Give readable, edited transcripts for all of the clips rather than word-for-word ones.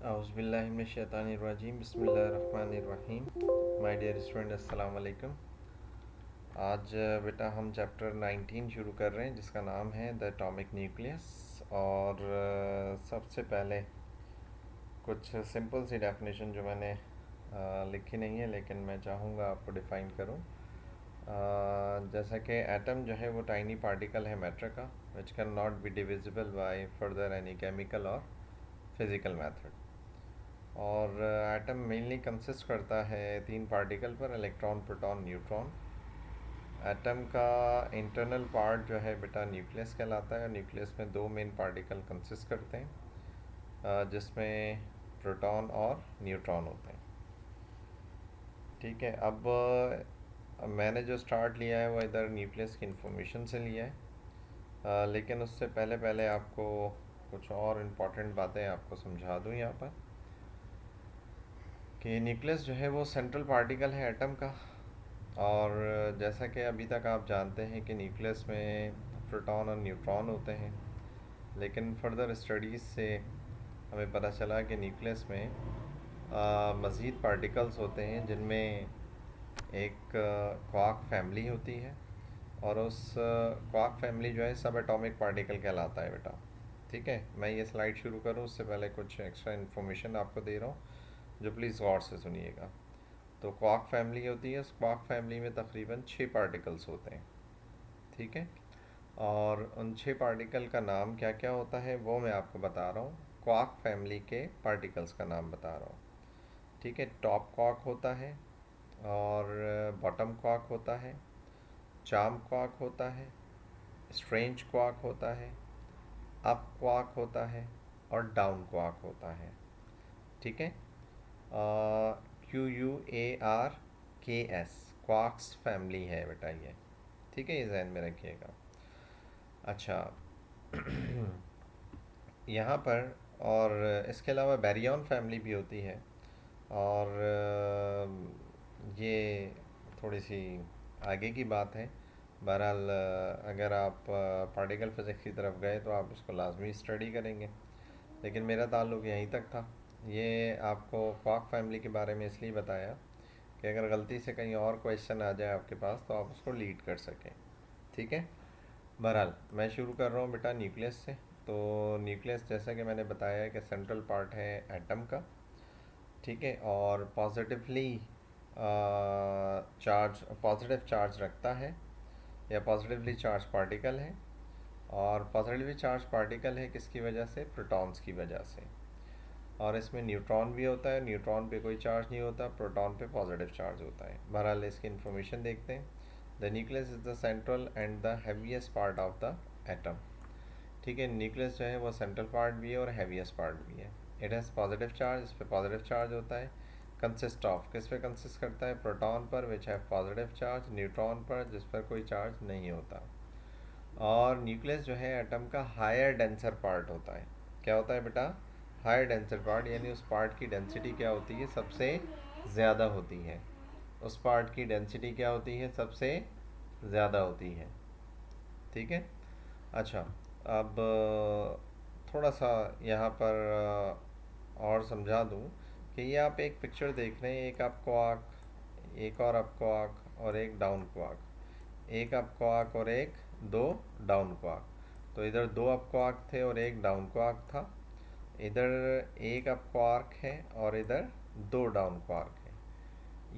औज़ुबिल्लाहिमिनश्शैतानिर्रजीम बिस्मिल्लाहिर्रहमानिर्रहीम। My dear student, अस्सलाम वालेकुम। आज बेटा हम चैप्टर 19 शुरू कर रहे हैं जिसका नाम है द एटॉमिक न्यूक्लियस। और सबसे पहले कुछ सिंपल सी डेफिनेशन जो मैंने लिखी नहीं है लेकिन मैं चाहूँगा आपको डिफ़ाइन करूँ। जैसा कि एटम जो है वो टाइनी पार्टिकल है मैटर का which can not be divisible by further any chemical और फिज़िकल मेथड। और एटम मेनली कंसिस्ट करता है तीन पार्टिकल पर, इलेक्ट्रॉन, प्रोटॉन, न्यूट्रॉन। एटम का इंटरनल पार्ट जो है बेटा न्यूक्लियस कहलाता है। न्यूक्लियस में दो मेन पार्टिकल कंसिस्ट करते हैं जिसमें प्रोटॉन और न्यूट्रॉन होते हैं। ठीक है, अब मैंने जो स्टार्ट लिया है वो इधर न्यूक्लियस की इंफॉर्मेशन से लिया है, लेकिन उससे पहले पहले आपको कुछ और इम्पॉर्टेंट बातें आपको समझा दूँ यहाँ पर कि न्यूक्लियस जो है वो सेंट्रल पार्टिकल है एटम का। और जैसा कि अभी तक आप जानते हैं कि न्यूक्लियस में प्रोटॉन और न्यूट्रॉन होते हैं, लेकिन फर्दर स्टडीज़ से हमें पता चला कि न्यूक्लियस में मज़ीद पार्टिकल्स होते हैं जिनमें एक क्वार्क फैमिली होती है। और उस क्वार्क फैमिली जो है सब एटॉमिक पार्टिकल कहलाता है बेटा। ठीक है, मैं ये स्लाइड शुरू करूँ उससे पहले कुछ एक्स्ट्रा इन्फॉर्मेशन आपको दे रहा हूँ जो प्लीज़ गौर से सुनिएगा। तो क्वार्क फैमिली होती है, उस क्वार्क फैमिली में तकरीबन 6 पार्टिकल्स होते हैं। ठीक है, और उन 6 पार्टिकल का नाम क्या क्या होता है वो मैं आपको बता रहा हूँ। क्वार्क फैमिली के पार्टिकल्स का नाम बता रहा हूँ। ठीक है, टॉप क्वार्क होता है और बॉटम क्वार्क होता है, चार्म क्वार्क होता है, स्ट्रेंज क्वार्क होता है, अप क्वार्क होता है और डाउन क्वार्क होता है। ठीक है, QUARKS क्वार्क्स फैमिली है बेटा ये। ठीक है, ये जहन में रखिएगा। अच्छा यहाँ पर और इसके अलावा बैरियन फैमिली भी होती है। और ये थोड़ी सी आगे की बात है। बहरहाल अगर आप पार्टिकल फिज़िक्स की तरफ गए तो आप इसको लाजमी स्टडी करेंगे, लेकिन मेरा ताल्लुक़ यहीं तक था। ये आपको क्वार्क फैमिली के बारे में इसलिए बताया कि अगर गलती से कहीं और क्वेश्चन आ जाए आपके पास तो आप उसको लीड कर सकें। ठीक है, बहरहाल मैं शुरू कर रहा हूँ बेटा न्यूक्लियस से। तो न्यूक्लियस जैसा कि मैंने बताया कि सेंट्रल पार्ट है एटम का। ठीक है, और पॉजिटिव चार्ज रखता है या पॉजिटिवली चार्ज पार्टिकल है। और पॉजिटिवली चार्ज पार्टिकल है किसकी वजह से? प्रोटॉन्स की वजह से। और इसमें न्यूट्रॉन भी होता है, न्यूट्रॉन पे कोई चार्ज नहीं होता, प्रोटॉन पे पॉजिटिव चार्ज होता है। बहरहाल इसकी इन्फॉर्मेशन देखते हैं। The nucleus is the central and the heaviest part of the atom. ठीक है, न्यूक्लियस जो है वो सेंट्रल पार्ट भी है और हैवीएस्ट पार्ट भी है। इट हैज़ पॉजिटिव चार्ज, इस पर पॉजिटिव चार्ज होता है। कंसिस्ट ऑफ, किस पे कंसिस्ट करता है? प्रोटॉन पर which have positive charge, neutron पर जिस पर कोई चार्ज नहीं होता। और न्यूक्लियस जो है एटम का हायर डेंसर पार्ट होता है। क्या होता है बेटा? हायर डेंसर पार्ट, यानी उस पार्ट की डेंसिटी क्या होती है? सबसे ज़्यादा होती है। उस पार्ट की डेंसिटी क्या होती है? सबसे ज़्यादा होती है। ठीक है, अच्छा अब थोड़ा सा यहाँ पर और समझा दूँ कि ये आप एक पिक्चर देख रहे हैं, एक अप क्वार्क, एक और अप क्वार्क और एक डाउन क्वार्क। एक अप क्वार्क और एक दो डाउन क्वार्क। तो इधर दो अप क्वार्क थे और एक डाउन क्वार्क था। इधर एक अप क्वार्क है और इधर दो डाउन क्वार्क है।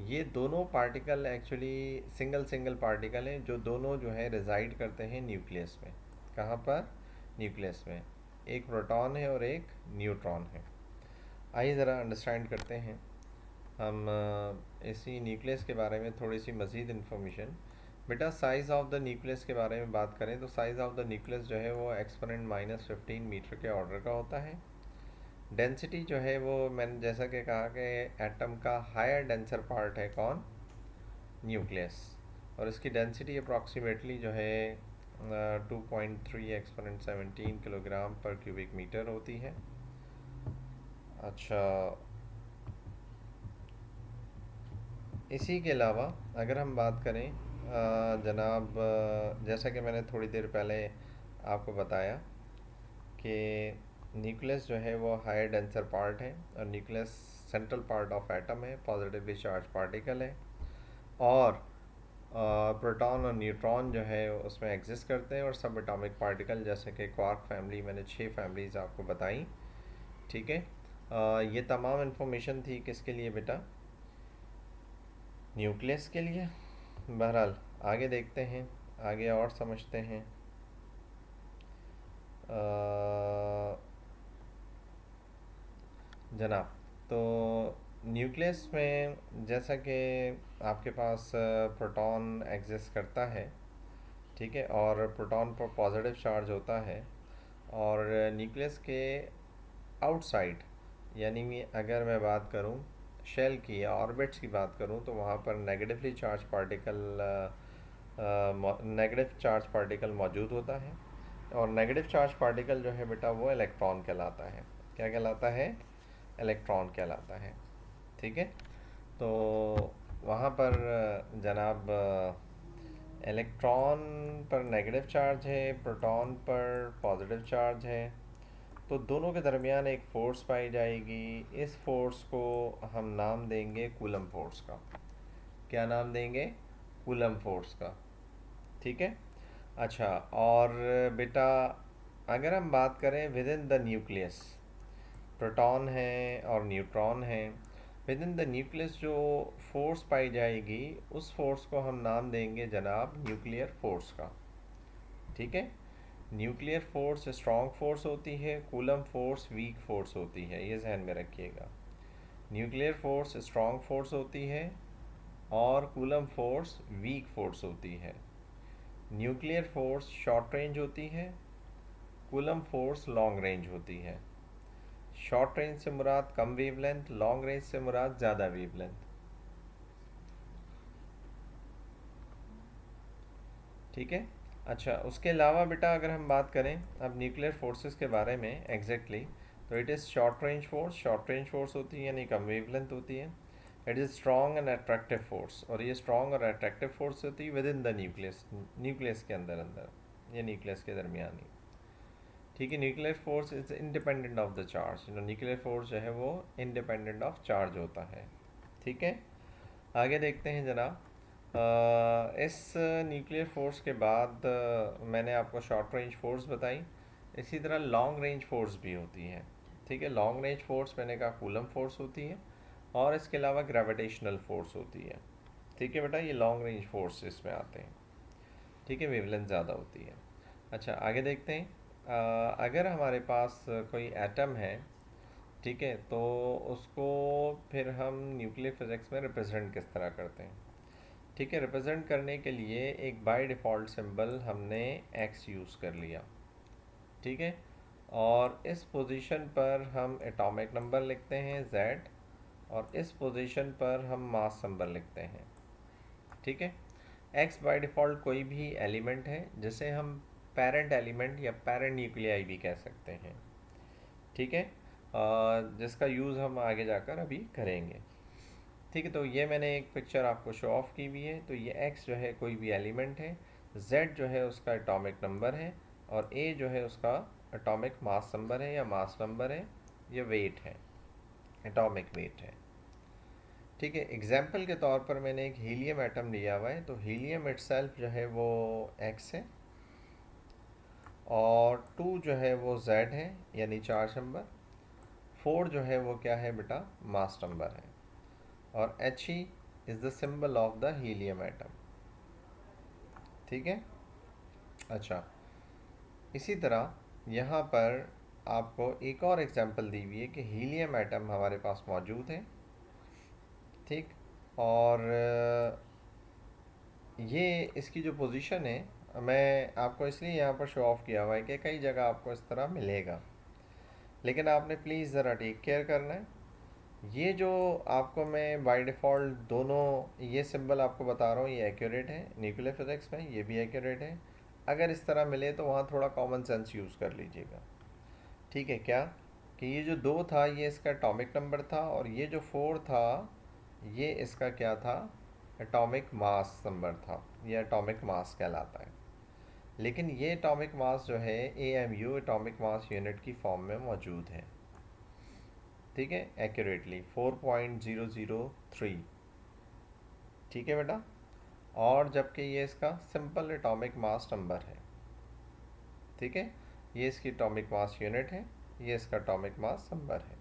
ये दोनों particle actually single single particle हैं जो दोनों जो है रिजाइड करते हैं न्यूक्लियस में। कहाँ पर? न्यूक्लियस में। एक प्रोटॉन है और एक न्यूट्रॉन है। आइए ज़रा अंडरस्टैंड करते हैं हम इसी न्यूक्लियस के बारे में थोड़ी सी मज़ीद इन्फॉर्मेशन। बेटा साइज़ ऑफ द न्यूक्लियस के बारे में बात करें तो साइज़ ऑफ द न्यूक्लियस जो है वो एक्सपोनेंट -15 मीटर के ऑर्डर का होता है। डेंसिटी जो है वो मैंने जैसा कि कहा कि एटम का हायर डेंसर पार्ट है कौन? न्यूक्लियस। और इसकी डेंसिटी अप्रॉक्सीमेटली जो है 2.3 एक्सपोनेंट 17 किलोग्राम पर क्यूबिक मीटर होती है। अच्छा, इसी के अलावा अगर हम बात करें जनाब, जैसा कि मैंने थोड़ी देर पहले आपको बताया कि न्यूक्लियस जो है वो हायर डेंसर पार्ट है और nucleus central part of atom है, पॉजिटिवली चार्ज पार्टिकल है। और प्रोटॉन और न्यूट्रॉन जो है उसमें एग्जिस्ट करते हैं, और सब एटॉमिक पार्टिकल जैसे कि क्वार्क फैमिली, मैंने 6 फैमिलीज़ आपको बताई। ठीक है, ये तमाम इन्फॉर्मेशन थी किसके लिए बेटा? न्यूक्लियस के लिए। बहरहाल आगे देखते हैं, आगे और समझते हैं। जनाब, तो न्यूक्लियस में जैसा कि आपके पास प्रोटॉन एग्जिस्ट करता है, ठीक है, और प्रोटॉन पर पॉजिटिव चार्ज होता है, और न्यूक्लियस के आउटसाइड, यानी कि अगर मैं बात करूं शेल की या ऑर्बिट्स की बात करूं, तो वहाँ पर नेगेटिव चार्ज पार्टिकल मौजूद होता है। और नेगेटिव चार्ज पार्टिकल जो है बेटा वो इलेक्ट्रॉन कहलाता है। क्या कहलाता है? इलेक्ट्रॉन कहलाता है। ठीक है, तो वहाँ पर जनाब इलेक्ट्रॉन पर नेगेटिव चार्ज है, प्रोटॉन पर पॉजिटिव चार्ज है, तो दोनों के दरमियान एक फ़ोर्स पाई जाएगी। इस फोर्स को हम नाम देंगे कूलम फोर्स का। क्या नाम देंगे? कूलम फोर्स का। ठीक है, अच्छा, और बेटा अगर हम बात करें with in the nucleus, proton है और न्यूट्रॉन है, विद इन द न्यूक्लियस जो फोर्स पाई जाएगी उस फोर्स को हम नाम देंगे जनाब न्यूक्लियर फोर्स का। ठीक है, न्यूक्लियर फोर्स स्ट्रॉन्ग फोर्स होती है, कूलम फोर्स वीक फोर्स होती है, ये जहन में रखिएगा। न्यूक्लियर फोर्स स्ट्रॉन्ग फोर्स होती है और कूलम फोर्स वीक फोर्स होती है। न्यूक्लियर फोर्स शॉर्ट रेंज होती है, कूलम फोर्स लॉन्ग रेंज होती है। शॉर्ट रेंज से मुराद कम वेवलेंथ, लॉन्ग रेंज से मुराद ज़्यादा वेवलेंथ। ठीक है, अच्छा, उसके अलावा बेटा अगर हम बात करें अब न्यूक्लियर फोर्सेस के बारे में एग्जैक्टली, तो it is short range force. Short range force होती है यानी कम वेवलेंथ होती है। It is strong and attractive force, और ये स्ट्रॉन्ग और अट्रैक्टिव फोर्स होती है with in the nucleus, nucleus के अंदर अंदर या न्यूक्लियस के दरमियान ही। ठीक है, nuclear force is independent of the charge. Nuclear force जो है वो इंडिपेंडेंट ऑफ चार्ज होता है। ठीक है, आगे देखते हैं जनाब। इस न्यूक्लियर फोर्स के बाद मैंने आपको शॉर्ट रेंज फोर्स बताई, इसी तरह लॉन्ग रेंज फोर्स भी होती है। ठीक है, लॉन्ग रेंज फोर्स मैंने कहा कूलम फोर्स होती है, और इसके अलावा ग्रेविटेशनल फोर्स होती है। ठीक है बेटा, ये लॉन्ग रेंज फोर्स इसमें आते हैं। ठीक है, वेवलेंथ ज़्यादा होती है। अच्छा, आगे देखते हैं। अगर हमारे पास कोई एटम है, ठीक है, तो उसको फिर हम न्यूक्लियर फिज़िक्स में रिप्रेजेंट किस तरह करते हैं? ठीक है, रिप्रेजेंट करने के लिए एक बाय डिफ़ॉल्ट सिंबल हमने एक्स यूज़ कर लिया। ठीक है, और इस पोजीशन पर हम एटॉमिक नंबर लिखते हैं Z, और इस पोजीशन पर हम मास नंबर लिखते हैं। ठीक है, एक्स बाय डिफ़ॉल्ट कोई भी एलिमेंट है जिसे हम पेरेंट एलिमेंट या पेरेंट न्यूक्लियाई भी कह सकते हैं। ठीक है, जिसका यूज़ हम आगे जाकर अभी करेंगे। ठीक है, तो ये मैंने एक पिक्चर आपको शो ऑफ की हुई है। तो ये एक्स जो है कोई भी एलिमेंट है, जेड जो है उसका एटॉमिक नंबर है, और ए जो है उसका एटॉमिक मास नंबर है या मास नंबर है, ये वेट है, एटॉमिक वेट है। ठीक है, एग्जाम्पल के तौर पर मैंने एक हीलियम एटम लिया हुआ है, तो हीलियम इटसेल्फ जो है वो एक्स है, और 2 जो है वो जेड है यानी चार्ज नंबर, 4 जो है वो क्या है बेटा? मास नंबर है, और H E is the symbol of the helium atom. ठीक है, अच्छा, इसी तरह यहाँ पर आपको एक और एग्जांपल दी हुई है कि हीलियम एटम हमारे पास मौजूद है। ठीक, और ये इसकी जो पोजीशन है मैं आपको इसलिए यहाँ पर शो ऑफ किया हुआ है कि कई जगह आपको इस तरह मिलेगा, लेकिन आपने प्लीज़ ज़रा टेक केयर करना है। ये जो आपको मैं बाय डिफ़ॉल्ट दोनों ये सिंबल आपको बता रहा हूँ, ये एक्यूरेट है न्यूक्लियर फिज़िक्स में, ये भी एक्यूरेट है। अगर इस तरह मिले तो वहाँ थोड़ा कॉमन सेंस यूज़ कर लीजिएगा। ठीक है, क्या कि ये जो 2 था ये इसका एटॉमिक नंबर था, और ये जो 4 था ये इसका क्या था? एटॉमिक मास नंबर था, ये एटॉमिक मास कहलाता है। लेकिन ये एटॉमिक मास जो है AMU एटॉमिक मास यूनिट की फॉर्म में मौजूद है। ठीक है, एक्यूरेटली 4.003। ठीक है बेटा, और जबकि ये इसका सिंपल एटॉमिक मास नंबर है। ठीक है, ये इसकी एटॉमिक मास यूनिट है, ये इसका एटॉमिक मास नंबर है।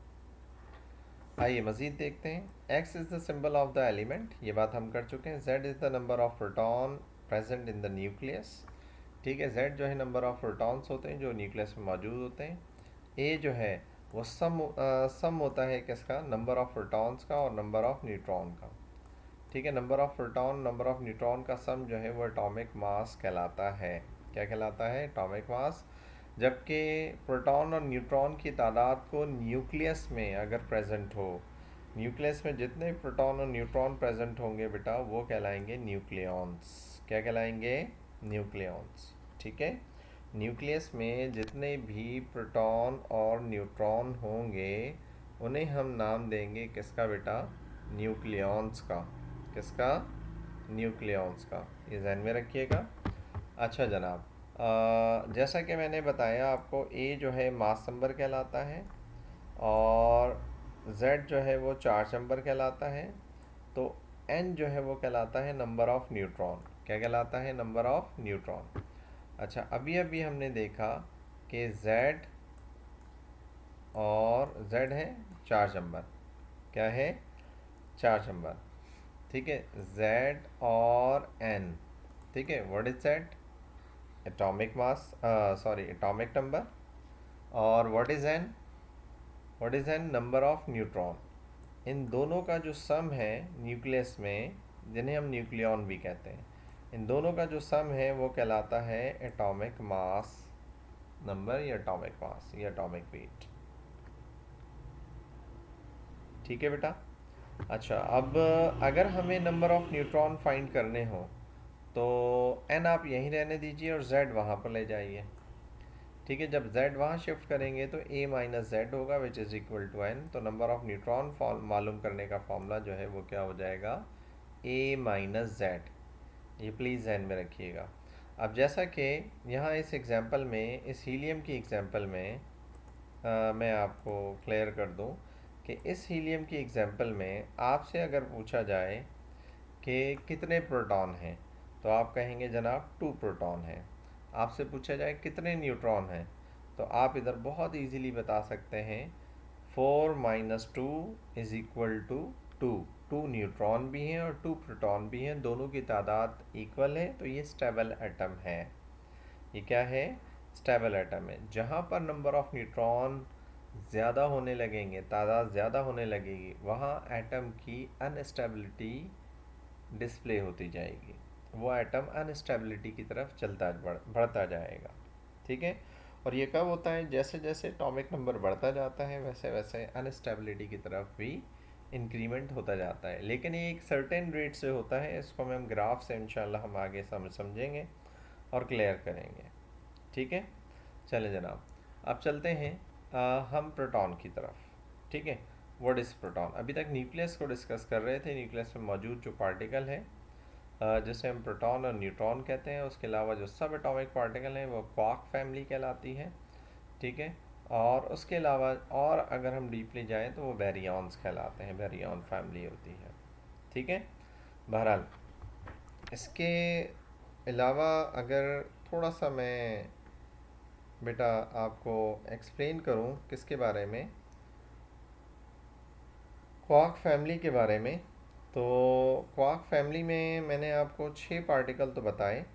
आइए मज़ीद देखते हैं। X is the symbol of the element, ये बात हम कर चुके हैं। Z is the number of proton present in the nucleus. ठीक है, Z जो है नंबर ऑफ प्रोटॉन्स होते हैं जो न्यूक्लियस में मौजूद होते हैं। A जो है वो सम होता है किसका, नंबर ऑफ प्रोटॉन्स का और नंबर ऑफ न्यूट्रॉन का। ठीक है, number of proton number of neutron का सम जो है वो एटॉमिक मास कहलाता है। क्या कहलाता है, एटॉमिक मास। जबकि प्रोटॉन और न्यूट्रॉन की तादाद को न्यूक्लियस में अगर प्रेजेंट हो, न्यूक्लियस में जितने प्रोटॉन और न्यूट्रॉन प्रेजेंट होंगे बेटा वो कहलाएंगे न्यूक्लियॉन्स। क्या कहलाएंगे, न्यूक्लियॉन्स। ठीक है, न्यूक्लियस में जितने भी प्रोटॉन और न्यूट्रॉन होंगे उन्हें हम नाम देंगे किसका बेटा, न्यूक्लियॉन्स का। किसका, न्यूक्लियॉन्स का। ये ध्यान में रखिएगा। अच्छा जनाब, जैसा कि मैंने बताया आपको, ए जो है मास नंबर कहलाता है और जेड जो है वो चार्ज नंबर कहलाता है। तो एन जो है वो कहलाता है नंबर ऑफ न्यूट्रॉन। क्या कहलाता है, नंबर ऑफ न्यूट्रॉन। अच्छा, अभी अभी हमने देखा कि जेड और जेड है चार्ज नंबर। क्या है, चार्ज नंबर। ठीक है, जेड और एन। ठीक है, what is Z, atomic mass, sorry atomic number. और what is N, what is N, number of neutron. इन दोनों का जो सम है न्यूक्लियस में, जिन्हें हम न्यूक्लियॉन भी कहते हैं, इन दोनों का जो सम है वो कहलाता है एटॉमिक मास नंबर या एटॉमिक मास या एटॉमिक वेट। ठीक है बेटा। अच्छा, अब अगर हमें नंबर ऑफ न्यूट्रॉन फाइंड करने हो तो एन आप यहीं रहने दीजिए और जेड वहाँ पर ले जाइए। ठीक है, जब z वहाँ शिफ्ट करेंगे तो a माइनस जेड होगा which is equal to n। तो नंबर ऑफ न्यूट्रॉन मालूम करने का फॉर्मूला जो है वो क्या हो जाएगा, a माइनस जेड। ये प्लीज़ ध्यान में रखिएगा। अब जैसा कि यहाँ इस एग्जांपल में, इस हीलियम की एग्जांपल में मैं आपको क्लियर कर दूँ कि इस हीलियम की एग्जांपल में आपसे अगर पूछा जाए कि कितने प्रोटॉन हैं तो आप कहेंगे जनाब 2 प्रोटॉन हैं। आपसे पूछा जाए कितने न्यूट्रॉन हैं तो आप इधर बहुत इजीली बता सकते हैं 4 minus 2 is equal to 2। 2 neutron भी हैं और 2 प्रोटॉन भी हैं, दोनों की तादाद इक्वल है, तो ये स्टेबल एटम है। ये क्या है, स्टेबल एटम है। जहाँ पर नंबर ऑफ न्यूट्रॉन ज़्यादा होने लगेंगे, तादाद ज़्यादा होने लगेगी, वहाँ एटम की अनस्टेबिलिटी डिस्प्ले होती जाएगी। वो एटम अनस्टेबिलिटी की तरफ बढ़ता जाएगा। ठीक है, और ये कब होता है, जैसे जैसे एटॉमिक नंबर बढ़ता जाता है वैसे वैसे अनस्टेबिलिटी की तरफ भी इंक्रीमेंट होता जाता है, लेकिन ये एक सर्टेन रेट से होता है। इसको हम ग्राफ से इंशाल्लाह हम आगे समझेंगे और क्लियर करेंगे। ठीक है, चलें जनाब, अब चलते हैं हम प्रोटॉन की तरफ। ठीक है, व्हाट इज़ प्रोटॉन। अभी तक न्यूक्लियस को डिस्कस कर रहे थे। न्यूक्लियस में मौजूद जो पार्टिकल है जिसे हम प्रोटॉन और न्यूट्रॉन कहते हैं, उसके अलावा जो सब एटॉमिक पार्टिकल हैं वो क्वार्क फैमिली कहलाती है। ठीक है, और उसके अलावा और अगर हम डीपली जाएं तो वो बैरियॉन्स कहलाते हैं, बैरियॉन फैमिली होती है। ठीक है, बहरहाल इसके अलावा अगर थोड़ा सा मैं बेटा आपको एक्सप्लेन करूं किसके बारे में, क्वार्क फैमिली के बारे में, तो क्वार्क फैमिली में मैंने आपको 6 पार्टिकल तो बताए।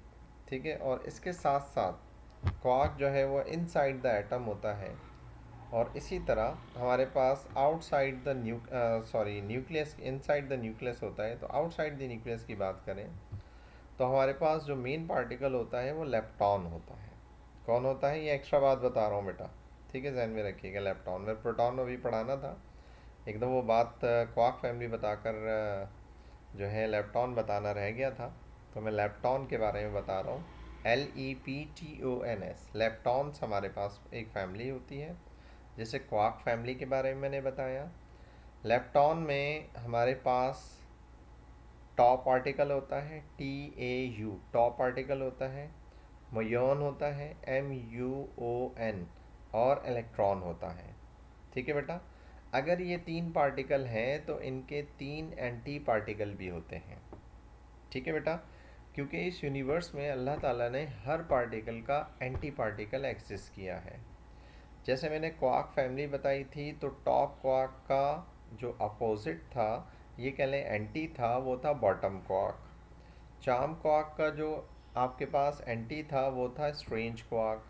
ठीक है, और इसके साथ साथ क्वार्क जो है वो इनसाइड द एटम होता है, और इसी तरह हमारे पास outside the nucleus, inside the nucleus होता है। तो आउटसाइड द न्यूक्लियस की बात करें तो हमारे पास जो मेन पार्टिकल होता है वो लेप्टॉन होता है। कौन होता है, ये एक्स्ट्रा बात बता रहा हूँ बेटा। ठीक है, ध्यान में रखिएगा। लेप्टॉन में प्रोटॉन में भी पढ़ाना था, एकदम वो बात क्वार्क फैमिली बताकर जो है लेप्टॉन बताना रह गया था। तो मैं लेप्टॉन के बारे में बता रहा हूँ। LEPTONS, लेप्टॉन्स हमारे पास एक फैमिली होती है। जैसे क्वार्क फैमिली के बारे में मैंने बताया, लेप्टॉन में हमारे पास टॉप पार्टिकल होता है, TAU, टॉप पार्टिकल होता है। म्यून होता है MUON, और इलेक्ट्रॉन होता है। ठीक है बेटा, अगर ये तीन पार्टिकल हैं तो इनके तीन एंटी पार्टिकल भी होते हैं। ठीक है बेटा, क्योंकि इस यूनिवर्स में अल्लाह ताला ने हर पार्टिकल का एंटी पार्टिकल एग्जिस्ट किया है। जैसे मैंने क्वार्क फैमिली बताई थी, तो टॉप क्वार्क का जो अपोजिट था, ये कह लें एंटी था, वो था बॉटम क्वार्क। चार्म क्वार्क का जो आपके पास एंटी था वो था स्ट्रेंज क्वार्क।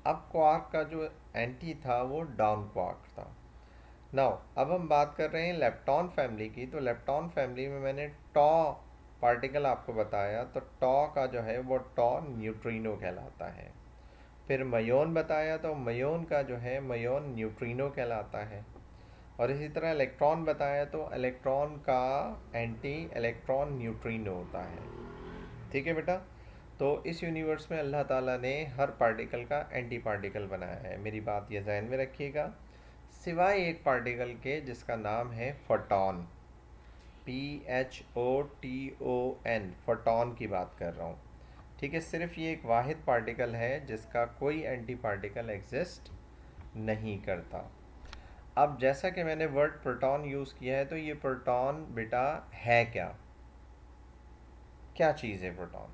अब क्वार्क का जो एंटी था वो डाउन क्वार्क था। नाउ अब हम बात कर रहे हैं लेप्टॉन फैमिली की। तो लेप्टॉन फैमिली में मैंने टॉ पार्टिकल आपको बताया, तो टॉ का जो है वो टॉ न्यूट्रिनो कहलाता है। फिर मयोन बताया, तो मयोन का जो है मयोन न्यूट्रिनो कहलाता है। और इसी तरह इलेक्ट्रॉन बताया, तो इलेक्ट्रॉन का एंटी इलेक्ट्रॉन न्यूट्रिनो होता है। ठीक है बेटा, तो इस यूनिवर्स में अल्लाह ताला ने हर पार्टिकल का एंटी पार्टिकल बनाया है। मेरी बात ये जहन में रखिएगा, सिवाय एक पार्टिकल के जिसका नाम है फोटॉन। PHOTON, फोटॉन की बात कर रहा हूँ। ठीक है, सिर्फ ये एक वाहिद पार्टिकल है जिसका कोई एंटी पार्टिकल एग्जिस्ट नहीं करता। अब जैसा कि मैंने वर्ड प्रोटॉन यूज़ किया है, तो ये प्रोटॉन बेटा है क्या, क्या चीज़ है प्रोटॉन?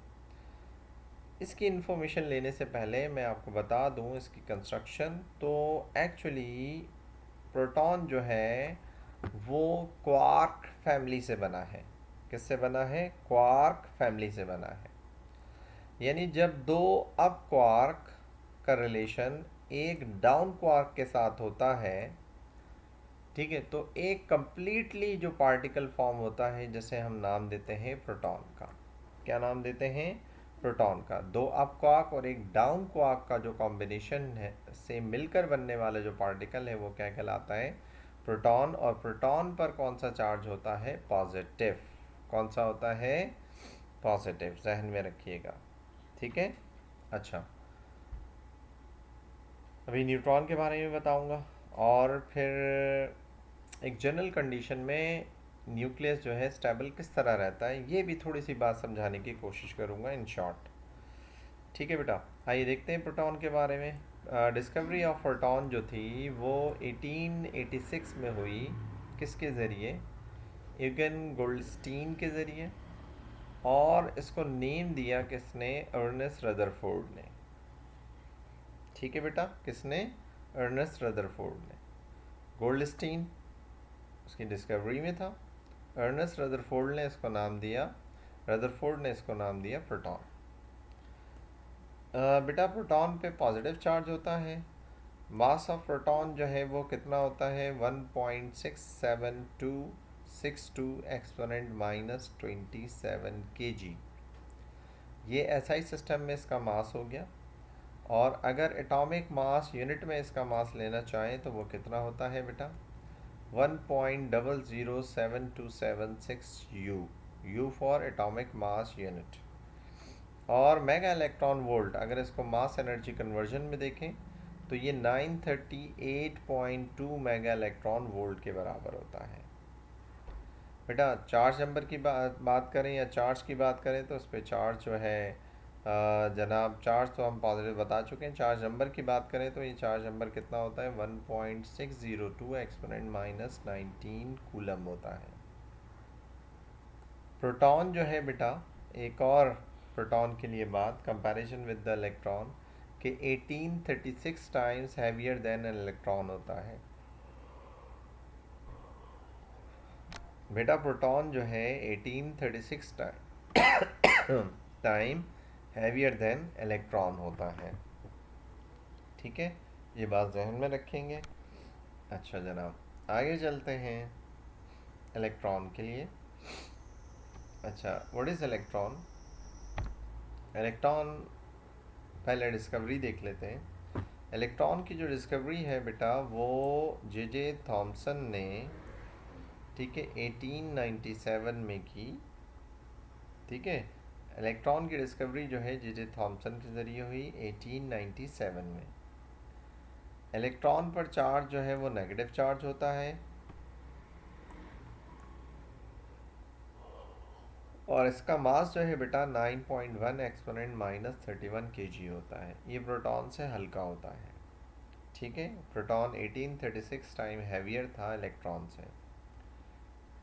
इसकी इन्फॉर्मेशन लेने से पहले मैं आपको बता दूं इसकी कंस्ट्रक्शन। तो एक्चुअली प्रोटॉन जो है वो क्वार्क फैमिली से बना है। किससे बना है? क्वार्क फैमिली से बना है। यानी जब दो अप क्वार्क का रिलेशन एक डाउन क्वार्क के साथ होता है, ठीक है, तो एक कंप्लीटली जो पार्टिकल फॉर्म होता है जिसे हम नाम देते हैं प्रोटॉन का। क्या नाम देते हैं? प्रोटॉन का। दो अप क्वार्क और एक डाउन क्वार्क का जो कॉम्बिनेशन है से मिलकर बनने वाला जो पार्टिकल है वो क्या कहलाता है? प्रोटॉन। और प्रोटॉन पर कौन सा चार्ज होता है? पॉजिटिव। कौन सा होता है? पॉजिटिव। जहन में रखिएगा। ठीक है। अच्छा, अभी न्यूट्रॉन के बारे में बताऊंगा, और फिर एक जनरल कंडीशन में न्यूक्लियस जो है स्टेबल किस तरह रहता है, ये भी थोड़ी सी बात समझाने की कोशिश करूँगा इन शॉर्ट। ठीक है बेटा, आइए देखते हैं प्रोटॉन के बारे में। डिस्कवरी ऑफ प्रोटॉन जो थी वो 1886 में हुई। किसके ज़रिए? यूगेन गोल्डस्टीन के ज़रिए। और इसको नेम दिया किसने? अर्नेस्ट रदरफोर्ड ने। ठीक है बेटा, किसने? अर्नेस्ट रदरफोर्ड ने। गोल्डस्टीन उसकी डिस्कवरी में था, अर्नेस्ट रदरफोर्ड ने इसको नाम दिया, रदरफोर्ड ने इसको नाम दिया प्रोटॉन। बेटा प्रोटॉन पे पॉजिटिव चार्ज होता है। मास ऑफ प्रोटॉन जो है वो कितना होता है? 1.67262 एक्सपोनेंट माइनस 27 kg। ये SI सिस्टम में इसका मास हो गया। और अगर एटॉमिक मास यूनिट में इसका मास लेना चाहें तो वो कितना होता है बेटा? 1.007276 U for atomic mass unit. और मेगा इलेक्ट्रॉन वोल्ट, अगर इसको मास एनर्जी कन्वर्जन में देखें तो ये 938.2 मेगा इलेक्ट्रॉन वोल्ट के बराबर होता है। बेटा चार्ज नंबर की बात करें या चार्ज की बात करें, तो उस पर चार्ज जो है जनाब, चार्ज तो हम पॉजिटिव बता चुके हैं। चार्ज नंबर की बात करें तो ये चार्ज नंबर कितना होता है? 1.602 एक्सपोनेंट माइनस 19 कूलम होता है। प्रोटॉन जो है बेटा, एक और प्रोटॉन के लिए बात, कंपैरिजन विद द इलेक्ट्रॉन, कि 1836 times heavier than an electron होता है। बेटा प्रोटॉन जो है 1836 टाइम हैवियर देन इलेक्ट्रॉन होता है। ठीक है, ये बात जहन में रखेंगे। अच्छा जनाब, आगे चलते हैं इलेक्ट्रॉन के लिए। अच्छा, व्हाट इज़ इलेक्ट्रॉन? इलेक्ट्रॉन पहले डिस्कवरी देख लेते हैं। इलेक्ट्रॉन की जो डिस्कवरी है बेटा वो जे थॉमसन ने, ठीक है, 1897 में की। ठीक है, इलेक्ट्रॉन की डिस्कवरी जो है जे थॉमसन के ज़रिए हुई 1897 में। इलेक्ट्रॉन पर चार्ज जो है वो नेगेटिव चार्ज होता है, और इसका मास जो है बेटा 9.1 एक्सपोनेंट माइनस 31 केजी होता है। ये प्रोटॉन से हल्का होता है। ठीक है, प्रोटॉन 1836 टाइम हैवियर था इलेक्ट्रॉन से।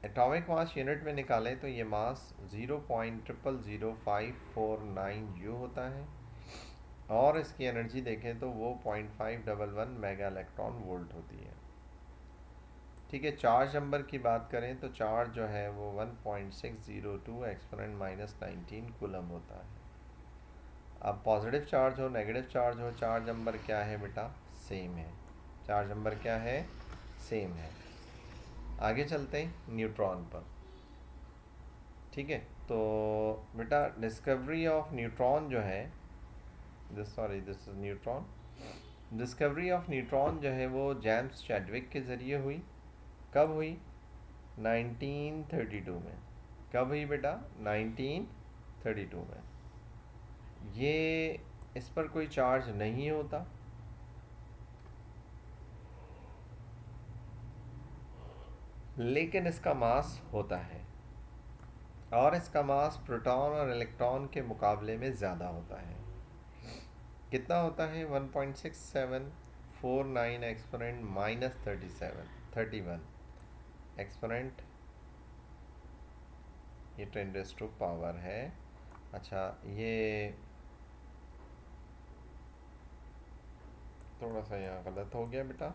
एटॉमिक मास यूनिट में निकालें तो ये मास 0.000549 U होता है और इसकी एनर्जी देखें तो वो 0.511 मेगा इलेक्ट्रॉन वोल्ट होती है। ठीक है, चार्ज नंबर की बात करें तो चार्ज जो है वो 1.602 एक्सपोनेंट माइनस 19 कूलम होता है। अब पॉजिटिव चार्ज हो नेगेटिव चार्ज हो, चार्ज नंबर क्या है बेटा? सेम है। चार्ज नंबर क्या है? सेम है। आगे चलते हैं न्यूट्रॉन पर। ठीक है, तो बेटा डिस्कवरी ऑफ न्यूट्रॉन जो है, this is neutron. Discovery of neutron जो है वो जेम्स चैडविक के ज़रिए हुई। कब हुई? 1932 में। कब हुई बेटा? 1932 में। ये इस पर कोई चार्ज नहीं होता, लेकिन इसका मास होता है और इसका मास प्रोटॉन और इलेक्ट्रॉन के मुकाबले में ज़्यादा होता है। कितना होता है? 1.6749 एक्सपोनेंट माइनस 31 एक्सपोनेंट, ये 10 पावर है। अच्छा, ये थोड़ा सा यहाँ गलत हो गया बेटा।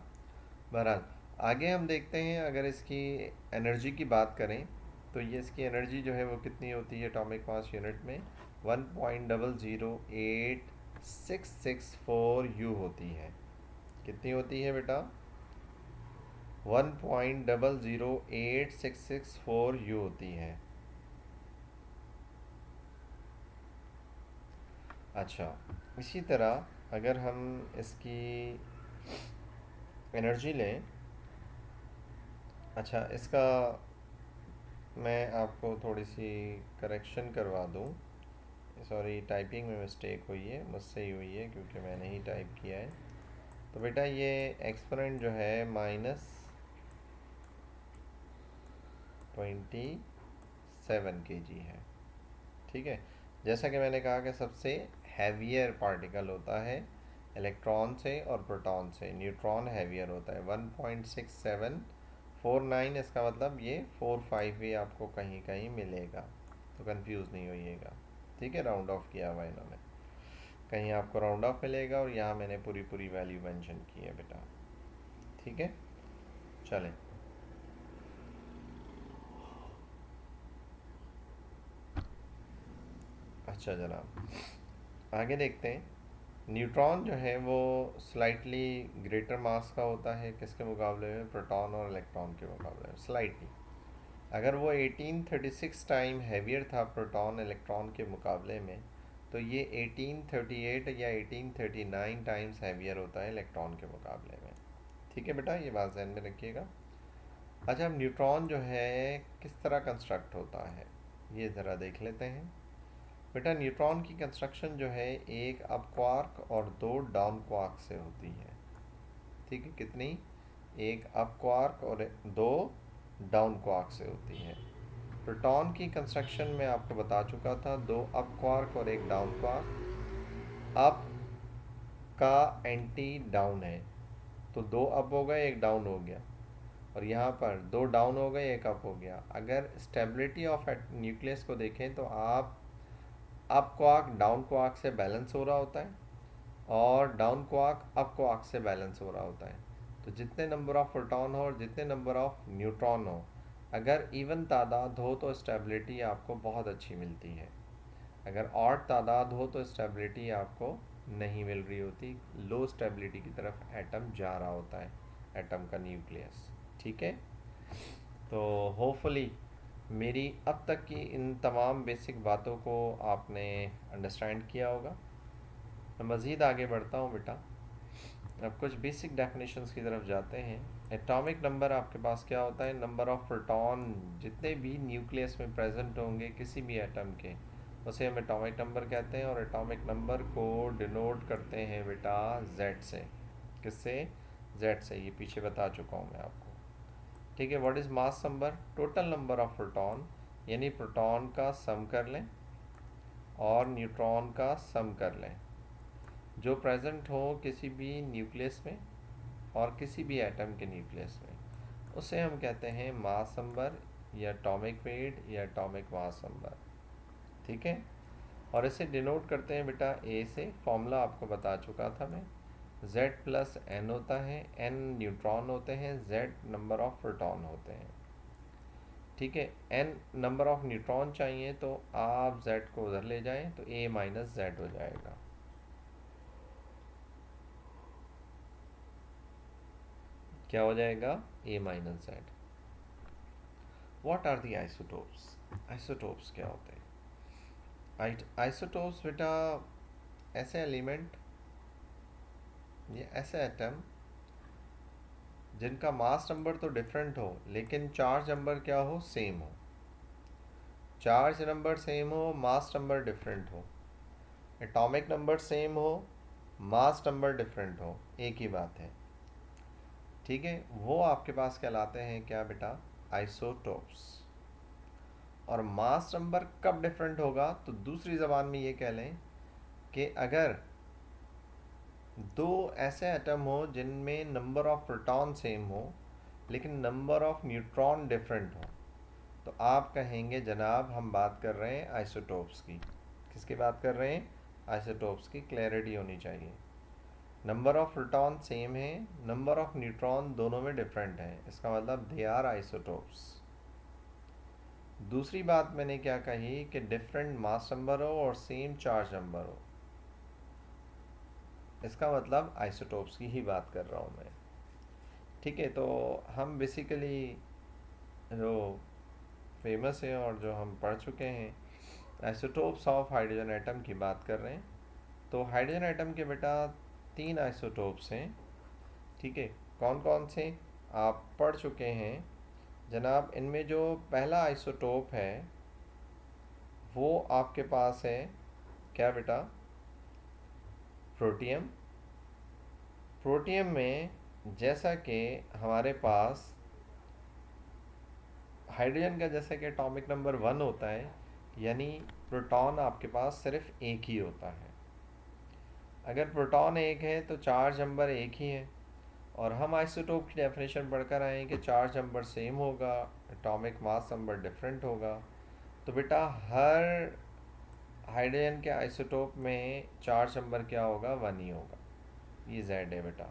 बहरहाल आगे हम देखते हैं। अगर इसकी एनर्जी की बात करें तो ये इसकी एनर्जी जो है वो कितनी होती है एटॉमिक मास यूनिट में? 1.0086664 U होती है। कितनी होती है बेटा? 1.0086664 U होती है। अच्छा, इसी तरह अगर हम इसकी एनर्जी लें, अच्छा इसका मैं आपको थोड़ी सी करेक्शन करवा दूं। सॉरी, टाइपिंग में मिस्टेक हुई है, मुझसे ही हुई है क्योंकि मैंने ही टाइप किया है। तो बेटा ये एक्सपोनेंट जो है -27 kg है। ठीक है, जैसा कि मैंने कहा कि सबसे हैवियर पार्टिकल होता है इलेक्ट्रॉन से और प्रोटॉन से। न्यूट्रॉन हैवियर होता है 1.6749। इसका मतलब ये 45 भी आपको कहीं कहीं मिलेगा, तो कंफ्यूज नहीं होइएगा। ठीक है, राउंड ऑफ किया हुआ इन्होंने, कहीं आपको राउंड ऑफ मिलेगा और यहाँ मैंने पूरी पूरी वैल्यू मेंशन की है बेटा। ठीक है, चलें। अच्छा जनाब, आगे देखते हैं। न्यूट्रॉन जो है वो स्लाइटली ग्रेटर मास का होता है किसके मुकाबले में? प्रोटॉन और इलेक्ट्रॉन के मुकाबले में स्लाइटली। अगर वो 1836 टाइम हैवियर था प्रोटॉन इलेक्ट्रॉन के मुकाबले में, तो ये 1838 या 1839 टाइम्स हैवियर होता है इलेक्ट्रॉन के मुकाबले में। ठीक है बेटा, ये बात ध्यान में रखिएगा। अच्छा, अब न्यूट्रॉन जो है किस तरह कंस्ट्रक्ट होता है ये ज़रा देख लेते हैं। बेटा न्यूट्रॉन की कंस्ट्रक्शन जो है एक अप क्वार्क और दो डाउन क्वार्क से होती है। ठीक है, कितनी? एक अप क्वार्क और दो डाउन क्वार्क से होती है। प्रोटॉन की कंस्ट्रक्शन में आपको बता चुका था, दो अप क्वार्क और एक डाउन क्वार्क। अप का एंटी डाउन है, तो दो अप हो गए एक डाउन हो गया, और यहाँ पर दो डाउन हो गए एक अप हो गया। अगर स्टेबिलिटी ऑफ न्यूक्लियस को देखें तो आप अप क्वार्क डाउन क्वार्क से बैलेंस हो रहा होता है और डाउन क्वार्क अप क्वार्क से बैलेंस हो रहा होता है। तो जितने नंबर ऑफ प्रोटॉन हो और जितने नंबर ऑफ न्यूट्रॉन हो, अगर इवन तादाद हो तो स्टेबिलिटी आपको बहुत अच्छी मिलती है। अगर ऑड तादाद हो तो स्टेबिलिटी आपको नहीं मिल रही होती, लो स्टेबिलिटी की तरफ एटम जा रहा होता है, एटम का न्यूक्लियस। ठीक है, तो होपफुली मेरी अब तक की इन तमाम बेसिक बातों को आपने अंडरस्टैंड किया होगा। मैं मज़ीद आगे बढ़ता हूँ बेटा। अब कुछ बेसिक डेफिनेशंस की तरफ जाते हैं। एटॉमिक नंबर आपके पास क्या होता है? नंबर ऑफ प्रोटॉन जितने भी न्यूक्लियस में प्रेजेंट होंगे किसी भी एटम के, उसे हम एटॉमिक नंबर कहते हैं। और एटॉमिक नंबर को डिनोट करते हैं बेटा जेड से। किससे? जेड से। ये पीछे बता चुका हूँ मैं आपको। ठीक है, what is mass number? Total number of proton यानी प्रोटॉन का सम कर लें और न्यूट्रॉन का सम कर लें जो प्रेजेंट हो किसी भी न्यूक्लियस में और किसी भी एटम के न्यूक्लियस में, उसे हम कहते हैं मास नंबर या एटॉमिक वेट या एटॉमिक मास नंबर। ठीक है, और इसे डिनोट करते हैं बेटा ए से। फॉर्मूला आपको बता चुका था मैं, Z प्लस N होता है, N न्यूट्रॉन होते हैं, Z नंबर ऑफ प्रोटॉन होते हैं। ठीक है, N नंबर ऑफ न्यूट्रॉन चाहिए तो आप Z को उधर ले जाएं तो A माइनस Z हो जाएगा। क्या हो जाएगा? A minus Z। What are the isotopes? Isotopes क्या होते हैं? आइसोटोप्स बेटा ऐसे एलिमेंट या ऐसे एटम जिनका मास नंबर तो डिफरेंट हो लेकिन चार्ज नंबर क्या हो? सेम हो। चार्ज नंबर सेम हो, मास नंबर डिफरेंट हो। एटॉमिक नंबर सेम हो, मास नंबर डिफरेंट हो, एक ही बात है। ठीक है, वो आपके पास कहलाते हैं क्या बेटा? आइसोटोप्स। और मास नंबर कब डिफरेंट होगा? तो दूसरी ज़बान में ये कह लें कि अगर दो ऐसे एटम हो जिनमें नंबर ऑफ प्रोटॉन सेम हो लेकिन नंबर ऑफ न्यूट्रॉन डिफरेंट हो, तो आप कहेंगे जनाब हम बात कर रहे हैं आइसोटोप्स की। किसकी बात कर रहे हैं? आइसोटोप्स की। क्लैरिटी होनी चाहिए। नंबर ऑफ प्रोटॉन सेम है, नंबर ऑफ न्यूट्रॉन दोनों में डिफरेंट है, इसका मतलब दे आर आइसोटोप्स। दूसरी बात मैंने क्या कही कि डिफरेंट मास नंबर हो और सेम चार्ज नंबर हो, इसका मतलब आइसोटोप्स की ही बात कर रहा हूँ मैं। ठीक है, तो हम बेसिकली जो फेमस है और जो हम पढ़ चुके हैं आइसोटोप्स ऑफ हाइड्रोजन एटम की बात कर रहे हैं। तो हाइड्रोजन एटम के बेटा 3 आइसोटोप्स हैं। ठीक है, कौन कौन से आप पढ़ चुके हैं जनाब? इनमें जो पहला आइसोटोप है वो आपके पास है क्या बेटा? प्रोटियम। प्रोटियम में जैसा कि हमारे पास हाइड्रोजन का जैसा कि एटॉमिक नंबर 1 होता है, यानी प्रोटॉन आपके पास सिर्फ एक ही होता है। अगर प्रोटॉन एक है तो चार्ज नंबर एक ही है। और हम आइसोटोप की डेफिनेशन पढ़कर आए हैं कि चार्ज नंबर सेम होगा, एटॉमिक मास नंबर डिफरेंट होगा। तो बेटा हर हाइड्रोजन के आइसोटोप में चार्ज नंबर क्या होगा? 1 ही होगा। ये Z है बेटा।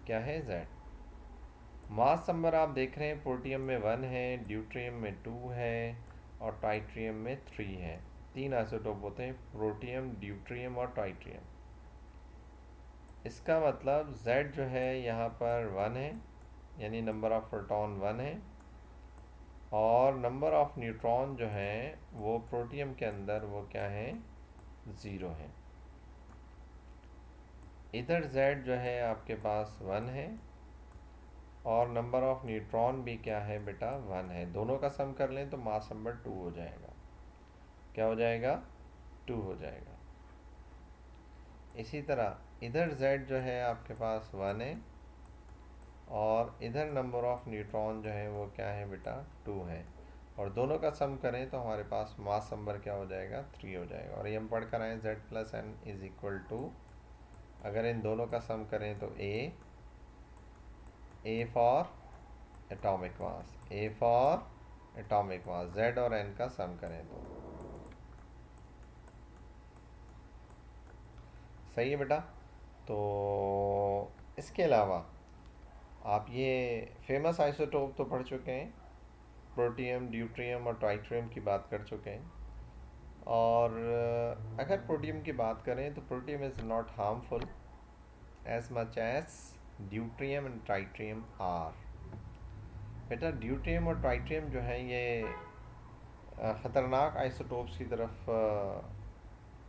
क्या है? Z। मास नंबर आप देख रहे हैं प्रोटियम में 1 है, ड्यूट्रियम में 2 है और ट्राइट्रियम में 3 है। 3 आइसोटोप होते हैं, प्रोटियम, ड्यूट्रियम और ट्राइट्रियम। इसका मतलब Z जो है यहाँ पर 1 है, यानी नंबर ऑफ प्रोटॉन 1 है, और नंबर ऑफ न्यूट्रॉन जो है वो प्रोटियम के अंदर वो क्या है? 0 है। इधर Z जो है आपके पास 1 है और नंबर ऑफ न्यूट्रॉन भी क्या है बेटा? 1 है। दोनों का सम कर लें तो मास नंबर 2 हो जाएगा। क्या हो जाएगा? 2 हो जाएगा। इसी तरह इधर Z जो है आपके पास 1 है और इधर नंबर ऑफ न्यूट्रॉन जो है वो क्या है बेटा? 2 है। और दोनों का सम करें तो हमारे पास मास नंबर क्या हो जाएगा? 3 हो जाएगा। और ये हम पढ़ कर आए Z plus N is equal to, अगर इन दोनों का सम करें तो A for atomic mass, A for atomic mass, Z और N का सम करें तो सही है बेटा। तो इसके अलावा आप ये फेमस आइसोटोप तो पढ़ चुके हैं, प्रोटियम, ड्यूट्रियम और ट्राइट्रियम की बात कर चुके हैं। और अगर प्रोटियम की बात करें तो protium is not harmful as much as deuterium and tritium are. बेटा ड्यूट्रियम और ट्राइट्रियम जो है ये ख़तरनाक आइसोटोप्स की तरफ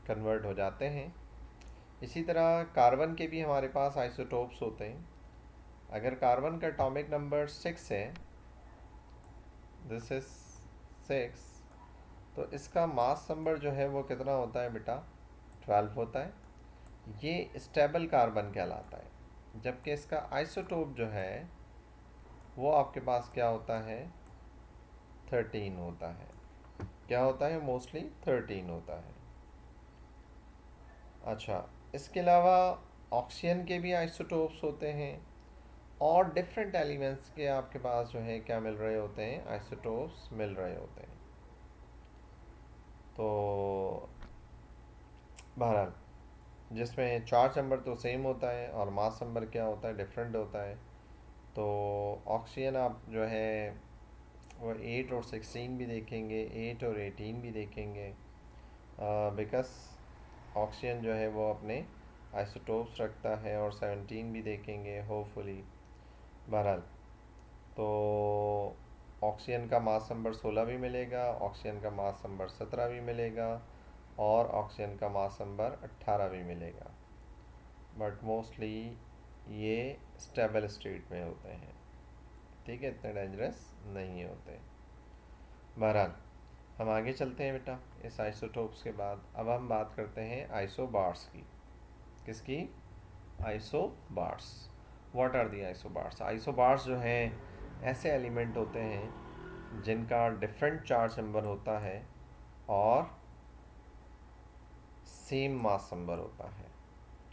कन्वर्ट हो जाते हैं। इसी तरह कार्बन के भी हमारे पास आइसोटोप्स होते हैं। अगर कार्बन का एटॉमिक नंबर 6 है, दिस इज 6, तो इसका मास नंबर जो है वो कितना होता है बेटा? 12 होता है। ये स्टेबल कार्बन कहलाता है, जबकि इसका आइसोटोप जो है वो आपके पास क्या होता है? 13 होता है। क्या होता है, मोस्टली 13 होता है। अच्छा, इसके अलावा ऑक्सीजन के भी आइसोटोप्स होते हैं, और डिफरेंट एलिमेंट्स के आपके पास जो है क्या मिल रहे होते हैं, आइसोटोप्स मिल रहे होते हैं। तो बहरहाल, जिसमें चार्ज नंबर तो सेम होता है और मास नंबर क्या होता है, डिफरेंट होता है। तो ऑक्सीजन आप जो है वो 8 और 16 भी देखेंगे, 8 और 18 भी देखेंगे, बिकॉज ऑक्सीजन जो है वो अपने आइसोटोप्स रखता है, और 17 भी देखेंगे होपफुली। बहरहाल, तो ऑक्सीजन का मास नंबर 16 भी मिलेगा, ऑक्सीजन का मास नंबर 17 भी मिलेगा, और ऑक्सीजन का मास नंबर 18 भी मिलेगा। बट मोस्टली ये स्टेबल स्टेट में होते हैं, ठीक है, इतने डेंजरस नहीं होते। बहरहाल, हम आगे चलते हैं बेटा। इस आइसोटोप्स के बाद अब हम बात करते हैं आइसोबार्स की। किसकी? Isobars. What are the isobars? Isobars जो हैं ऐसे एलिमेंट होते हैं जिनका डिफरेंट चार्ज नंबर होता है और सेम मास नंबर होता है,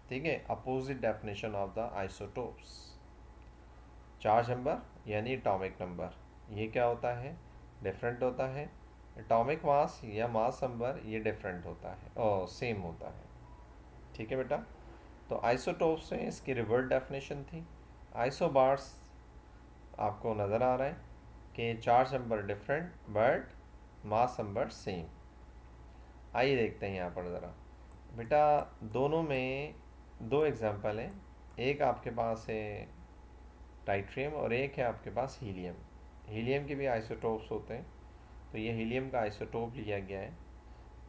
ठीक है। Opposite definition of the isotopes. Charge number यानी एटॉमिक नंबर, ये क्या होता है, डिफरेंट होता है। एटॉमिक मास या मास नंबर ये डिफरेंट होता है और सेम होता है, ठीक है बेटा। तो आइसोटोप्स में इसकी रिवर्स डेफिनेशन थी। आइसोबार्स आपको नज़र आ रहा है कि charge number different but mass number same. आइए देखते हैं यहाँ पर ज़रा बेटा, दोनों में दो एग्जांपल हैं। एक आपके पास है टाइट्रियम और एक है आपके पास हीलियम। हीलियम के भी आइसोटोप्स होते हैं, तो ये हीलियम का आइसोटोप लिया गया है।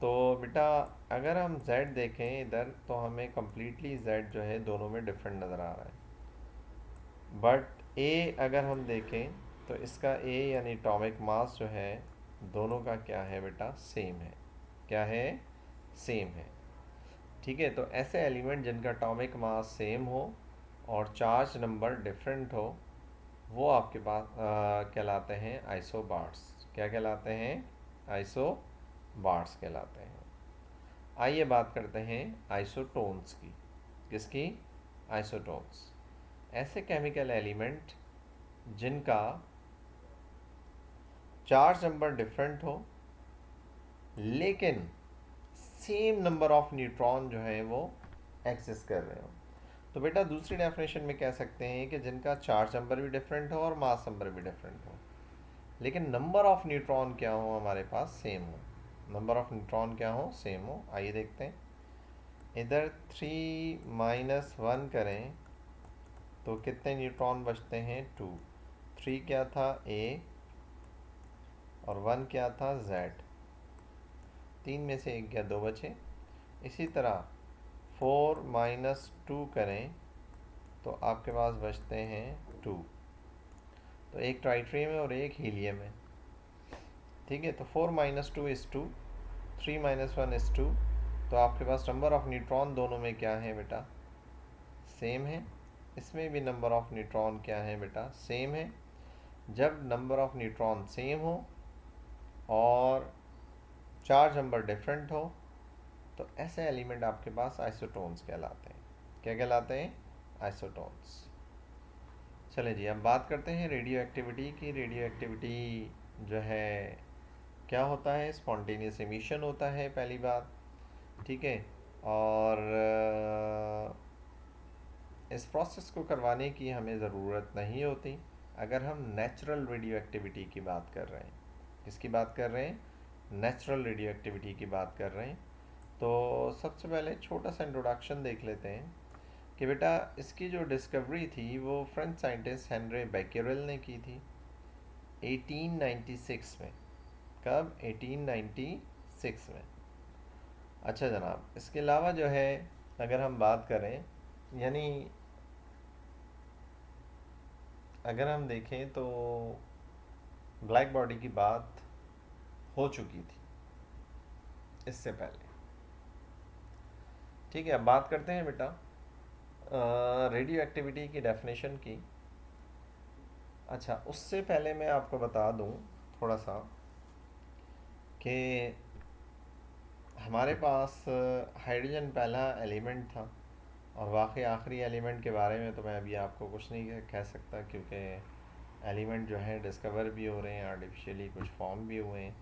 तो बेटा अगर हम Z देखें इधर, तो हमें कम्प्लीटली Z जो है दोनों में डिफरेंट नज़र आ रहा है। बट A अगर हम देखें तो इसका A यानी एटॉमिक मास जो है दोनों का क्या है बेटा, सेम है। क्या है? सेम है, ठीक है। तो ऐसे एलिमेंट जिनका एटॉमिक मास सेम हो और चार्ज नंबर डिफरेंट हो, वो आपके पास कहलाते हैं आइसोबार्स। क्या कहलाते हैं? आइसोबार्स कहलाते हैं। आइए बात करते हैं आइसोटोन्स की। किसकी? आइसोटोन्स। ऐसे केमिकल एलिमेंट जिनका चार्ज नंबर डिफरेंट हो लेकिन सेम नंबर ऑफ न्यूट्रॉन जो है वो एक्सिस्ट कर रहे हो। तो बेटा दूसरी डेफिनेशन में कह सकते हैं कि जिनका चार्ज नंबर भी डिफरेंट हो और मास नंबर भी डिफरेंट हो, लेकिन नंबर ऑफ न्यूट्रॉन क्या हो हमारे पास, सेम हो। नंबर ऑफ न्यूट्रॉन क्या हो, सेम हो। आइए देखते हैं, इधर 3 - 1 करें तो कितने न्यूट्रॉन बचते हैं, 2। 3 क्या था, A, और 1 क्या था, Z। 3 में से 1 या 2 बचे। इसी तरह 4 - 2 करें तो आपके पास बचते हैं 2। तो एक ट्राइट्रियम है और एक हीलियम है, ठीक है। तो 4 - 2 इज़ 2, 3 - 1 इज़ 2। तो आपके पास नंबर ऑफ न्यूट्रॉन दोनों में क्या है बेटा, सेम है। इसमें भी नंबर ऑफ न्यूट्रॉन क्या है बेटा, सेम है। जब नंबर ऑफ न्यूट्रॉन सेम हो और चार्ज नंबर डिफरेंट हो, तो ऐसे एलिमेंट आपके पास आइसोटोन्स कहलाते हैं। क्या कहलाते हैं? आइसोटोन्स। चले जी, अब बात करते हैं रेडियो एक्टिविटी की। रेडियो एक्टिविटी जो है क्या होता है, स्पॉन्टेनियस एमिशन होता है पहली बात, ठीक है। और इस प्रोसेस को करवाने की हमें ज़रूरत नहीं होती अगर हम नेचुरल रेडियो एक्टिविटी की बात कर रहे हैं। किसकी बात कर रहे हैं? नेचुरल रेडियो एक्टिविटी की बात कर रहे हैं। तो सबसे पहले छोटा सा इंट्रोडक्शन देख लेते हैं कि बेटा इसकी जो डिस्कवरी थी वो फ्रेंच साइंटिस्ट हेनरी बेकेरेल ने की थी 1896 में। कब? 1896 में। अच्छा जनाब, इसके अलावा जो है अगर हम बात करें, यानी अगर हम देखें तो ब्लैक बॉडी की बात हो चुकी थी इससे पहले, ठीक है। अब बात करते हैं बेटा रेडियो एक्टिविटी की डेफिनेशन की। अच्छा, उससे पहले मैं आपको बता दूं थोड़ा सा कि हमारे पास हाइड्रोजन पहला एलिमेंट था, और वाकई आखिरी एलिमेंट के बारे में तो मैं अभी आपको कुछ नहीं कह सकता, क्योंकि एलिमेंट जो हैं डिस्कवर भी हो रहे हैं, आर्टिफिशियली कुछ फॉर्म भी हुए हैं।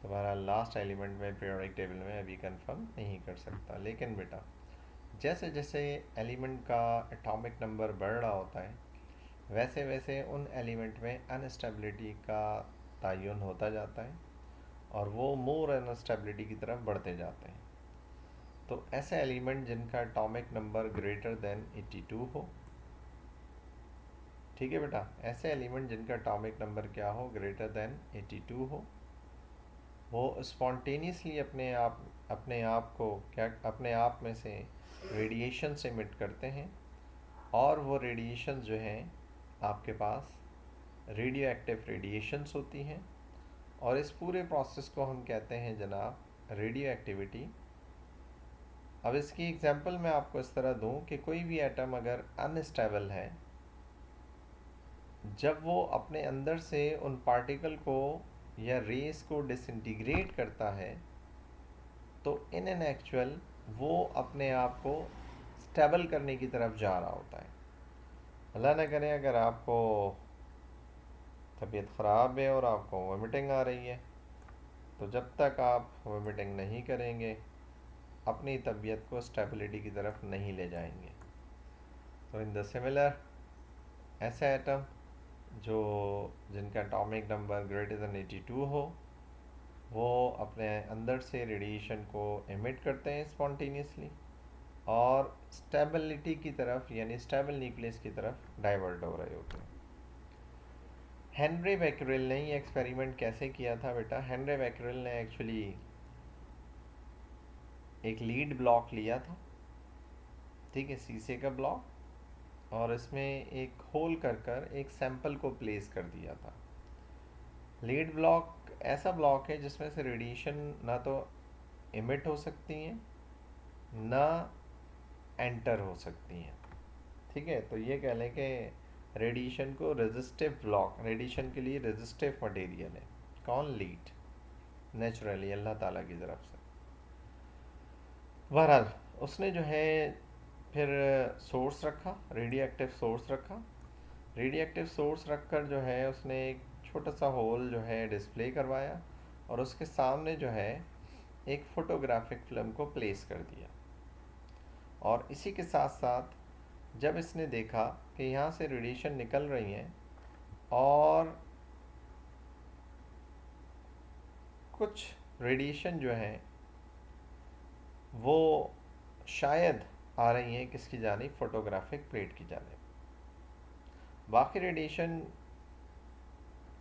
तो बहरहाल लास्ट एलिमेंट में पीरियोडिक टेबल में अभी कंफर्म नहीं कर सकता। लेकिन बेटा, जैसे जैसे एलिमेंट का एटॉमिक नंबर बढ़ रहा होता है, वैसे वैसे उन एलिमेंट में अनस्टेबिलिटी का तयन होता जाता है, और वो मोर अनस्टेबिलिटी की तरफ बढ़ते जाते हैं। तो ऐसे एलिमेंट जिनका एटॉमिक नंबर ग्रेटर देन 82 हो, ठीक है बेटा, ऐसे एलिमेंट जिनका एटॉमिक नंबर क्या हो, ग्रेटर देन 82 हो, वो स्पॉन्टेनियसली अपने आप को क्या अपने आप में से रेडिएशन से इमिट करते हैं, और वो रेडिएशन जो हैं आपके पास रेडियो एक्टिव रेडिएशंस होती हैं। और इस पूरे प्रोसेस को हम कहते हैं जनाब रेडियो एक्टिविटी। अब इसकी एग्जांपल मैं आपको इस तरह दूं कि कोई भी एटम अगर अनस्टेबल है, जब वो अपने अंदर से उन पार्टिकल को या रेस को डिसइंटीग्रेट करता है, तो इन एन एक्चुअल वो अपने आप को स्टेबल करने की तरफ जा रहा होता है। अल्लाह ना करे अगर आपको तबीयत ख़राब है और आपको वोमिटिंग आ रही है, तो जब तक आप वोमिटिंग नहीं करेंगे अपनी तबीयत को स्टेबिलिटी की तरफ नहीं ले जाएंगे। तो इन द सिमिलर, ऐसे एटम जो जिनका एटॉमिक नंबर ग्रेटर देन 82 हो, वो अपने अंदर से रेडिएशन को एमिट करते हैं स्पॉन्टेनियसली, और स्टेबिलिटी की तरफ यानी स्टेबल न्यूक्लियस की तरफ डाइवर्ट हो रहे होते हैं। हेनरी बैकरेल ने ये एक्सपेरिमेंट कैसे किया था बेटा? हेनरी बैकरेल ने एक्चुअली एक लीड ब्लॉक लिया था, ठीक है, शीशे का ब्लॉक, और इसमें एक होल कर कर एक सैंपल को प्लेस कर दिया था। लीड ब्लॉक ऐसा ब्लॉक है जिसमें से रेडिएशन ना तो इमिट हो सकती हैं ना एंटर हो सकती हैं, ठीक है। तो ये कह लें कि रेडिएशन को रेजिस्टिव ब्लॉक, रेडिएशन के लिए रेजिस्टिव मटेरियल है कौन? लीड, नेचुरली अल्लाह ताला की तरफ से। बहरहाल उसने जो है फिर सोर्स रखा, रेडियो एक्टिव सोर्स रखा। रेडियो एक्टिव सोर्स रखकर जो है उसने एक छोटा सा होल जो है डिस्प्ले करवाया, और उसके सामने जो है एक फोटोग्राफिक फिल्म को प्लेस कर दिया। और इसी के साथ साथ जब इसने देखा कि यहाँ से रेडिएशन निकल रही हैं, और कुछ रेडिएशन जो है वो शायद आ रही हैं किसकी जानिब? फोटोग्राफिक प्लेट की जानिब। बाकी रेडिएशन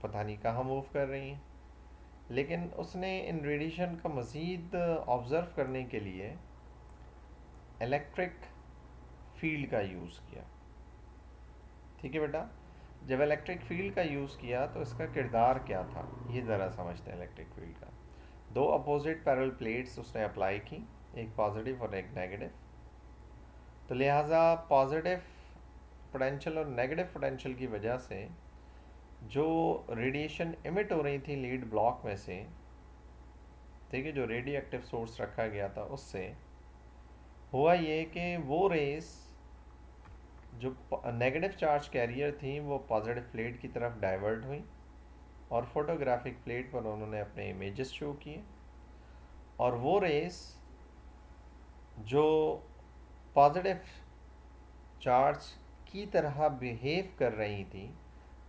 पता नहीं कहाँ मूव कर रही हैं, लेकिन उसने इन रेडिएशन का मज़ीद ऑब्ज़र्व करने के लिए इलेक्ट्रिक फील्ड का यूज़ किया, ठीक है बेटा। जब इलेक्ट्रिक फील्ड का यूज़ किया तो इसका किरदार क्या था, ये ज़रा समझते हैं। इलेक्ट्रिक फील्ड का दो अपोजिट पैरेलल प्लेट्स उसने अप्लाई की, एक पॉजिटिव और एक नेगेटिव। तो लिहाजा पॉजिटिव पोटेंशियल और नेगेटिव पोटेंशियल की वजह से जो रेडिएशन इमिट हो रही थी लीड ब्लॉक में से, ठीक है, जो रेडियो एक्टिव सोर्स रखा गया था, उससे हुआ ये कि वो रेस जो नेगेटिव चार्ज कैरियर थी वो पॉजिटिव प्लेट की तरफ डाइवर्ट हुई, और फोटोग्राफिक प्लेट पर उन्होंने अपने इमेजेस शो किए। और वो रेस जो पॉजिटिव चार्ज की तरह बिहेव कर रही थी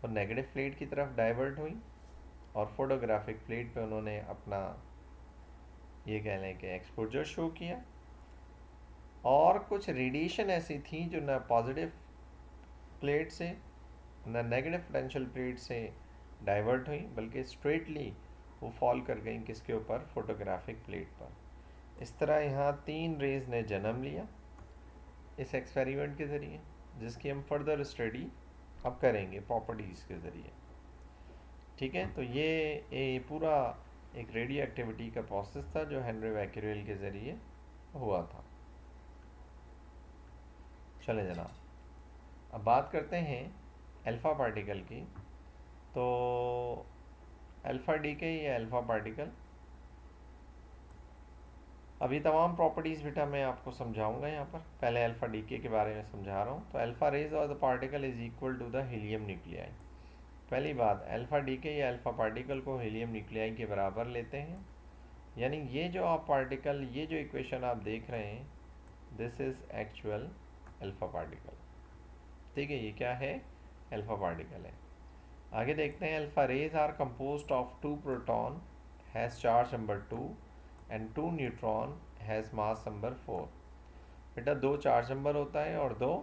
वो नेगेटिव प्लेट की तरफ डाइवर्ट हुई, और फोटोग्राफिक प्लेट पे उन्होंने अपना ये कह लें कि एक्सपोजर शो किया। और कुछ रेडिएशन ऐसी थी जो ना पॉजिटिव प्लेट से ना नेगेटिव पोटेंशियल प्लेट से डाइवर्ट हुई, बल्कि स्ट्रेटली वो फॉल कर गई किसके ऊपर? फोटोग्राफिक प्लेट पर। इस तरह यहाँ तीन रेज ने जन्म लिया इस एक्सपेरिमेंट के ज़रिए, जिसकी हम फर्दर स्टडी अब करेंगे प्रॉपर्टीज़ के ज़रिए, ठीक है। तो ये पूरा एक रेडियो एक्टिविटी का प्रोसेस था जो हेनरी बैकरेल के ज़रिए हुआ था। चले जनाब, अब बात करते हैं अल्फ़ा पार्टिकल की। तो अल्फ़ा डीके या अल्फ़ा पार्टिकल अभी तमाम प्रॉपर्टीज़ बेटा मैं आपको समझाऊंगा यहाँ पर। पहले अल्फ़ा डीके के बारे में समझा रहा हूँ। तो अल्फ़ा रेज और the particle is equal to the helium nuclei. पहली बात, अल्फ़ा डीके या अल्फ़ा पार्टिकल को हीलियम न्यूक्लियाई के बराबर लेते हैं। यानी ये जो आप पार्टिकल, ये जो इक्वेशन आप देख रहे हैं, this is actual alpha particle. ठीक है, ये क्या है? अल्फ़ा पार्टिकल है। आगे देखते हैं, alpha rays are composed of 2 proton has charge number 2 and 2 neutron has mass number 4। बेटा 2 चार्ज नंबर होता है और 2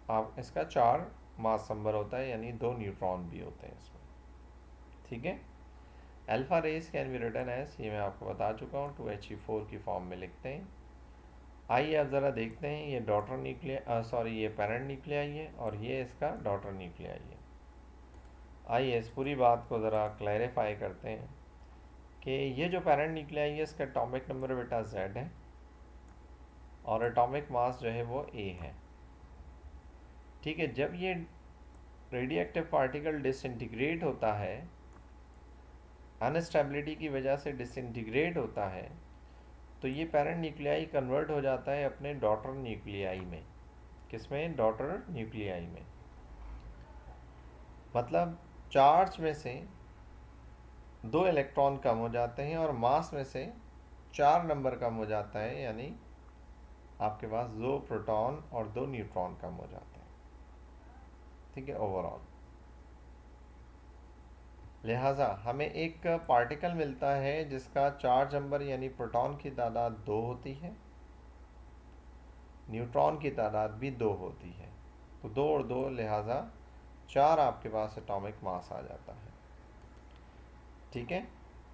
आप इसका 4 मास नंबर होता है, यानी 2 न्यूट्रॉन भी होते हैं इसमें। ठीक है। Alpha rays can be written as, ये मैं आपको बता चुका हूँ, 2He4 की फॉर्म में लिखते हैं। आइए अब ज़रा देखते हैं, ये डॉटर न्यूक्लिया सॉरी ये पेरेंट न्यूक्लियाई है और ये इसका डॉटर न्यूक्लियाई है। आइए इस पूरी बात को ज़रा क्लैरिफाई करते हैं कि ये जो पेरेंट न्यूक्लियाई है इसका एटॉमिक नंबर बेटा Z है और एटॉमिक मास जो है वो A है। ठीक है, जब ये रेडियो एक्टिव पार्टिकल डिसइंटीग्रेट होता है, अनस्टेबिलिटी की वजह से डिसइंटीग्रेट होता है, तो ये पेरेंट न्यूक्लियाई कन्वर्ट हो जाता है अपने डॉटर न्यूक्लियाई में। किसमें? डॉटर न्यूक्लियाई में। मतलब चार्ज में से 2 इलेक्ट्रॉन कम हो जाते हैं और मास में से 4 नंबर कम हो जाता है, यानी आपके पास 2 प्रोटॉन और 2 न्यूट्रॉन कम हो जाते हैं। ठीक है, ओवरऑल। लिहाजा हमें एक पार्टिकल मिलता है जिसका चार्ज नंबर यानी प्रोटॉन की तादाद 2 होती है, न्यूट्रॉन की तादाद भी 2 होती है। तो 2 और 2 लिहाजा 4 आपके पास एटॉमिक मास आ जाता है। ठीक है,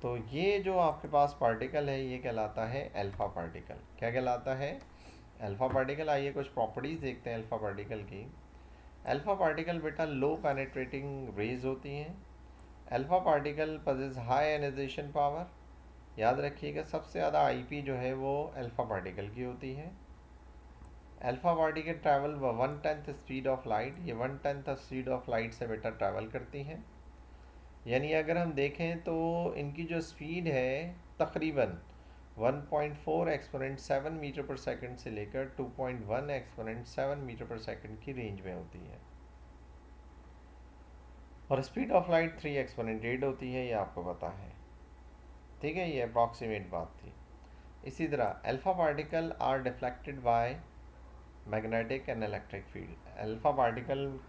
तो ये जो आपके पास पार्टिकल है ये कहलाता है अल्फ़ा पार्टिकल। क्या कहलाता है? Alpha particle. आइए कुछ प्रॉपर्टीज़ देखते हैं अल्फ़ा पार्टिकल की। अल्फ़ा पार्टिकल बेटा लो पेनेट्रेटिंग रेज होती हैं। Alpha particle possess high ionization power. याद रखिएगा सबसे ज़्यादा आईपी जो है वो अल्फ़ा पार्टिकल की होती है। Alpha particle travel 1/10 speed of light. ये 1/10 स्पीड ऑफ लाइट से बेटा ट्रैवल करती हैं। यानी अगर हम देखें तो इनकी जो स्पीड है तकरीबन 1.4 एक्सपोनेंट 7 मीटर पर सेकंड से लेकर 2.1 एक्सपोनेंट 7 मीटर पर सेकंड की रेंज में होती है। और स्पीड ऑफ लाइट 3 एक्सपोनेंट 8 होती है, ये आपको पता है। ठीक है, ये अप्रॉक्सीमेट बात थी। इसी तरह alpha particle are deflected by magnetic and electric field. Alpha particle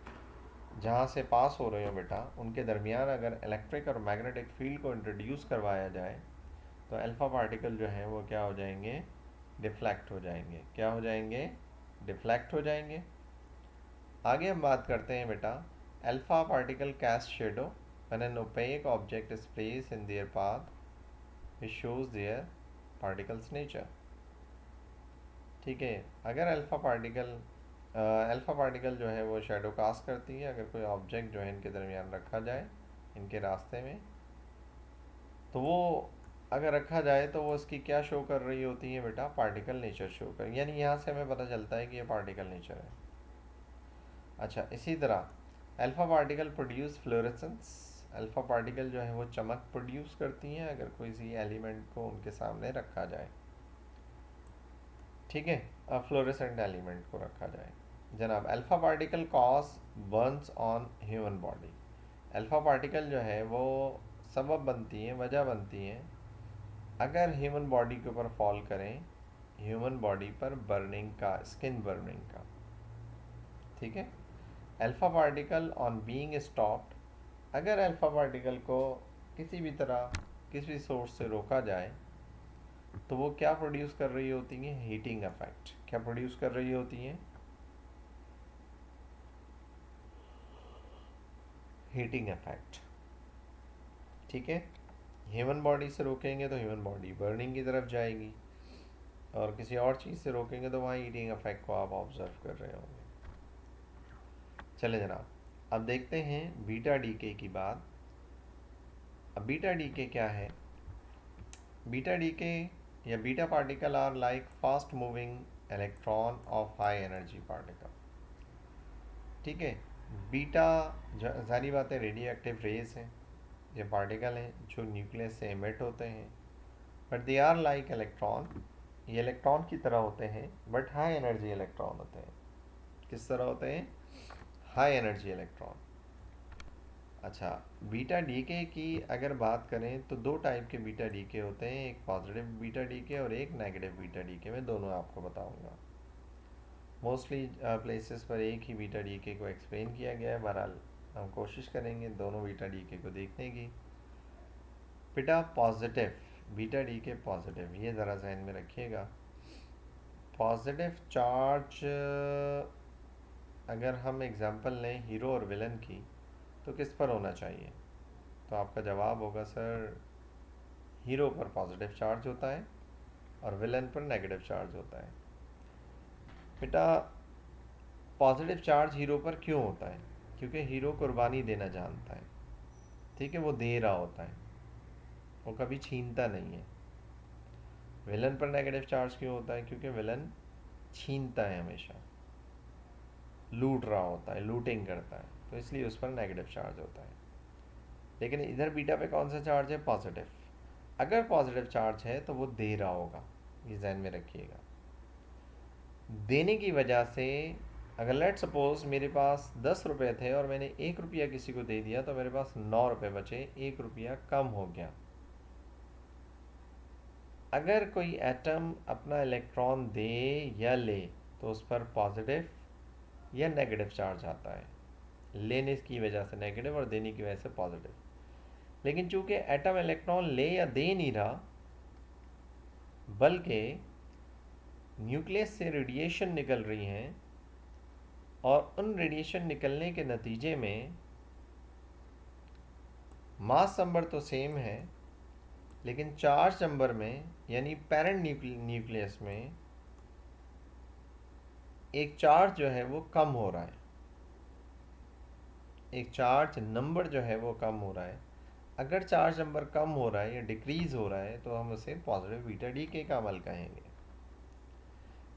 जहाँ से पास हो रहे हो बेटा, उनके दरमियान अगर इलेक्ट्रिक और मैग्नेटिक फील्ड को इंट्रोड्यूस करवाया जाए तो अल्फ़ा पार्टिकल जो है वो क्या हो जाएंगे? डिफ्लेक्ट हो जाएंगे। क्या हो जाएंगे? डिफ्लेक्ट हो जाएंगे। आगे हम बात करते हैं बेटा, alpha particle cast shadow when an opaque object is place in their path, it shows their particles nature. ठीक है, अगर अल्फ़ा पार्टिकल जो है वो शेडो कास्ट करती है अगर कोई ऑब्जेक्ट जो है इनके दरमियान रखा जाए, इनके रास्ते में, तो वो अगर रखा जाए तो वो उसकी क्या शो कर रही होती है बेटा? पार्टिकल नेचर शो कर, यानी यहाँ से हमें पता चलता है कि ये पार्टिकल नेचर है। अच्छा, इसी तरह alpha particle produce fluorescence. Alpha particle जो है वो चमक प्रोड्यूस करती हैं अगर किसी एलिमेंट को उनके सामने रखा जाए। ठीक है, फ्लोरेसेंट एलिमेंट को रखा जाए। जनाब, alpha particle cause Burns on human body. Alpha particle जो है वो सबब बनती हैं, वजह बनती हैं अगर ह्यूमन बॉडी के ऊपर फॉल करें, ह्यूमन बॉडी पर बर्निंग का, स्किन बर्निंग का। ठीक है, alpha particle on being stopped, अगर अल्फ़ा पार्टिकल को किसी भी तरह किसी सोर्स से रोका जाए तो वो क्या प्रोड्यूस कर रही होती हैं? Heating effect. क्या प्रोड्यूस कर रही होती हैं? Heating effect. ठीक है, ह्यूमन बॉडी से रोकेंगे तो ह्यूमन बॉडी बर्निंग की तरफ जाएगी और किसी और चीज़ से रोकेंगे तो वहाँ हीटिंग इफेक्ट को आप ऑब्जर्व कर रहे होंगे। चले जनाब, अब देखते हैं बीटा डीके की बात। अब बीटा डीके क्या है? बीटा डीके या beta particle are like fast moving electron of high energy particle. ठीक है, बीटा सारी बातें रेडियो एक्टिव रेज हैं, ये पार्टिकल हैं जो न्यूक्लियस से एमिट होते हैं, but they are like electron ये इलेक्ट्रॉन की तरह होते हैं बट हाई एनर्जी इलेक्ट्रॉन होते हैं। किस तरह होते हैं? High energy electron. अच्छा, बीटा डीके की अगर बात करें तो दो टाइप के बीटा डीके होते हैं, एक पॉजिटिव बीटा डीके और एक नेगेटिव बीटा डीके। मैं दोनों आपको बताऊंगा। मोस्टली प्लेसेस पर एक ही बीटा डीके को एक्सप्लेन किया गया है। बहरहाल हम कोशिश करेंगे दोनों बीटा डीके को देखने की। बेटा पॉजिटिव बीटा डीके पॉजिटिव, ये ज़रा जहन में रखिएगा। पॉजिटिव चार्ज अगर हम एग्जांपल लें हीरो और विलन की, तो किस पर होना चाहिए? तो आपका जवाब होगा सर, हीरो पर पॉजिटिव चार्ज होता है और विलन पर नेगेटिव चार्ज होता है। बेटा पॉजिटिव चार्ज हीरो पर क्यों होता है? क्योंकि हीरो कुर्बानी देना जानता है। ठीक है, वो दे रहा होता है, वो कभी छीनता नहीं है। विलन पर नेगेटिव चार्ज क्यों होता है? क्योंकि विलन छीनता है, हमेशा लूट रहा होता है, लूटिंग करता है, तो इसलिए उस पर नेगेटिव चार्ज होता है। लेकिन इधर बीटा पे कौन सा चार्ज है? पॉजिटिव। अगर पॉजिटिव चार्ज है तो वो दे रहा होगा, ये ध्यान में रखिएगा। देने की वजह से अगर लेट सपोज मेरे पास 10 रुपये थे और मैंने 1 रुपया किसी को दे दिया, तो मेरे पास 9 रुपये बचे, 1 रुपया कम हो गया। अगर कोई एटम अपना इलेक्ट्रॉन दे या ले तो उस पर पॉजिटिव या नेगेटिव चार्ज आता है। लेने की वजह से नेगेटिव और देने की वजह से पॉजिटिव। लेकिन चूंकि एटम इलेक्ट्रॉन ले या दे नहीं रहा, बल्कि न्यूक्लियस से रेडिएशन निकल रही हैं और उन रेडिएशन निकलने के नतीजे में मास नंबर तो सेम है, लेकिन चार्ज नंबर में यानी पेरेंट न्यूक्लियस में एक चार्ज जो है वो कम हो रहा है, एक चार्ज नंबर जो है वो कम हो रहा है। अगर चार्ज नंबर कम हो रहा है या डिक्रीज हो रहा है तो हम उसे पॉजिटिव बीटा डीके का अमल कहेंगे।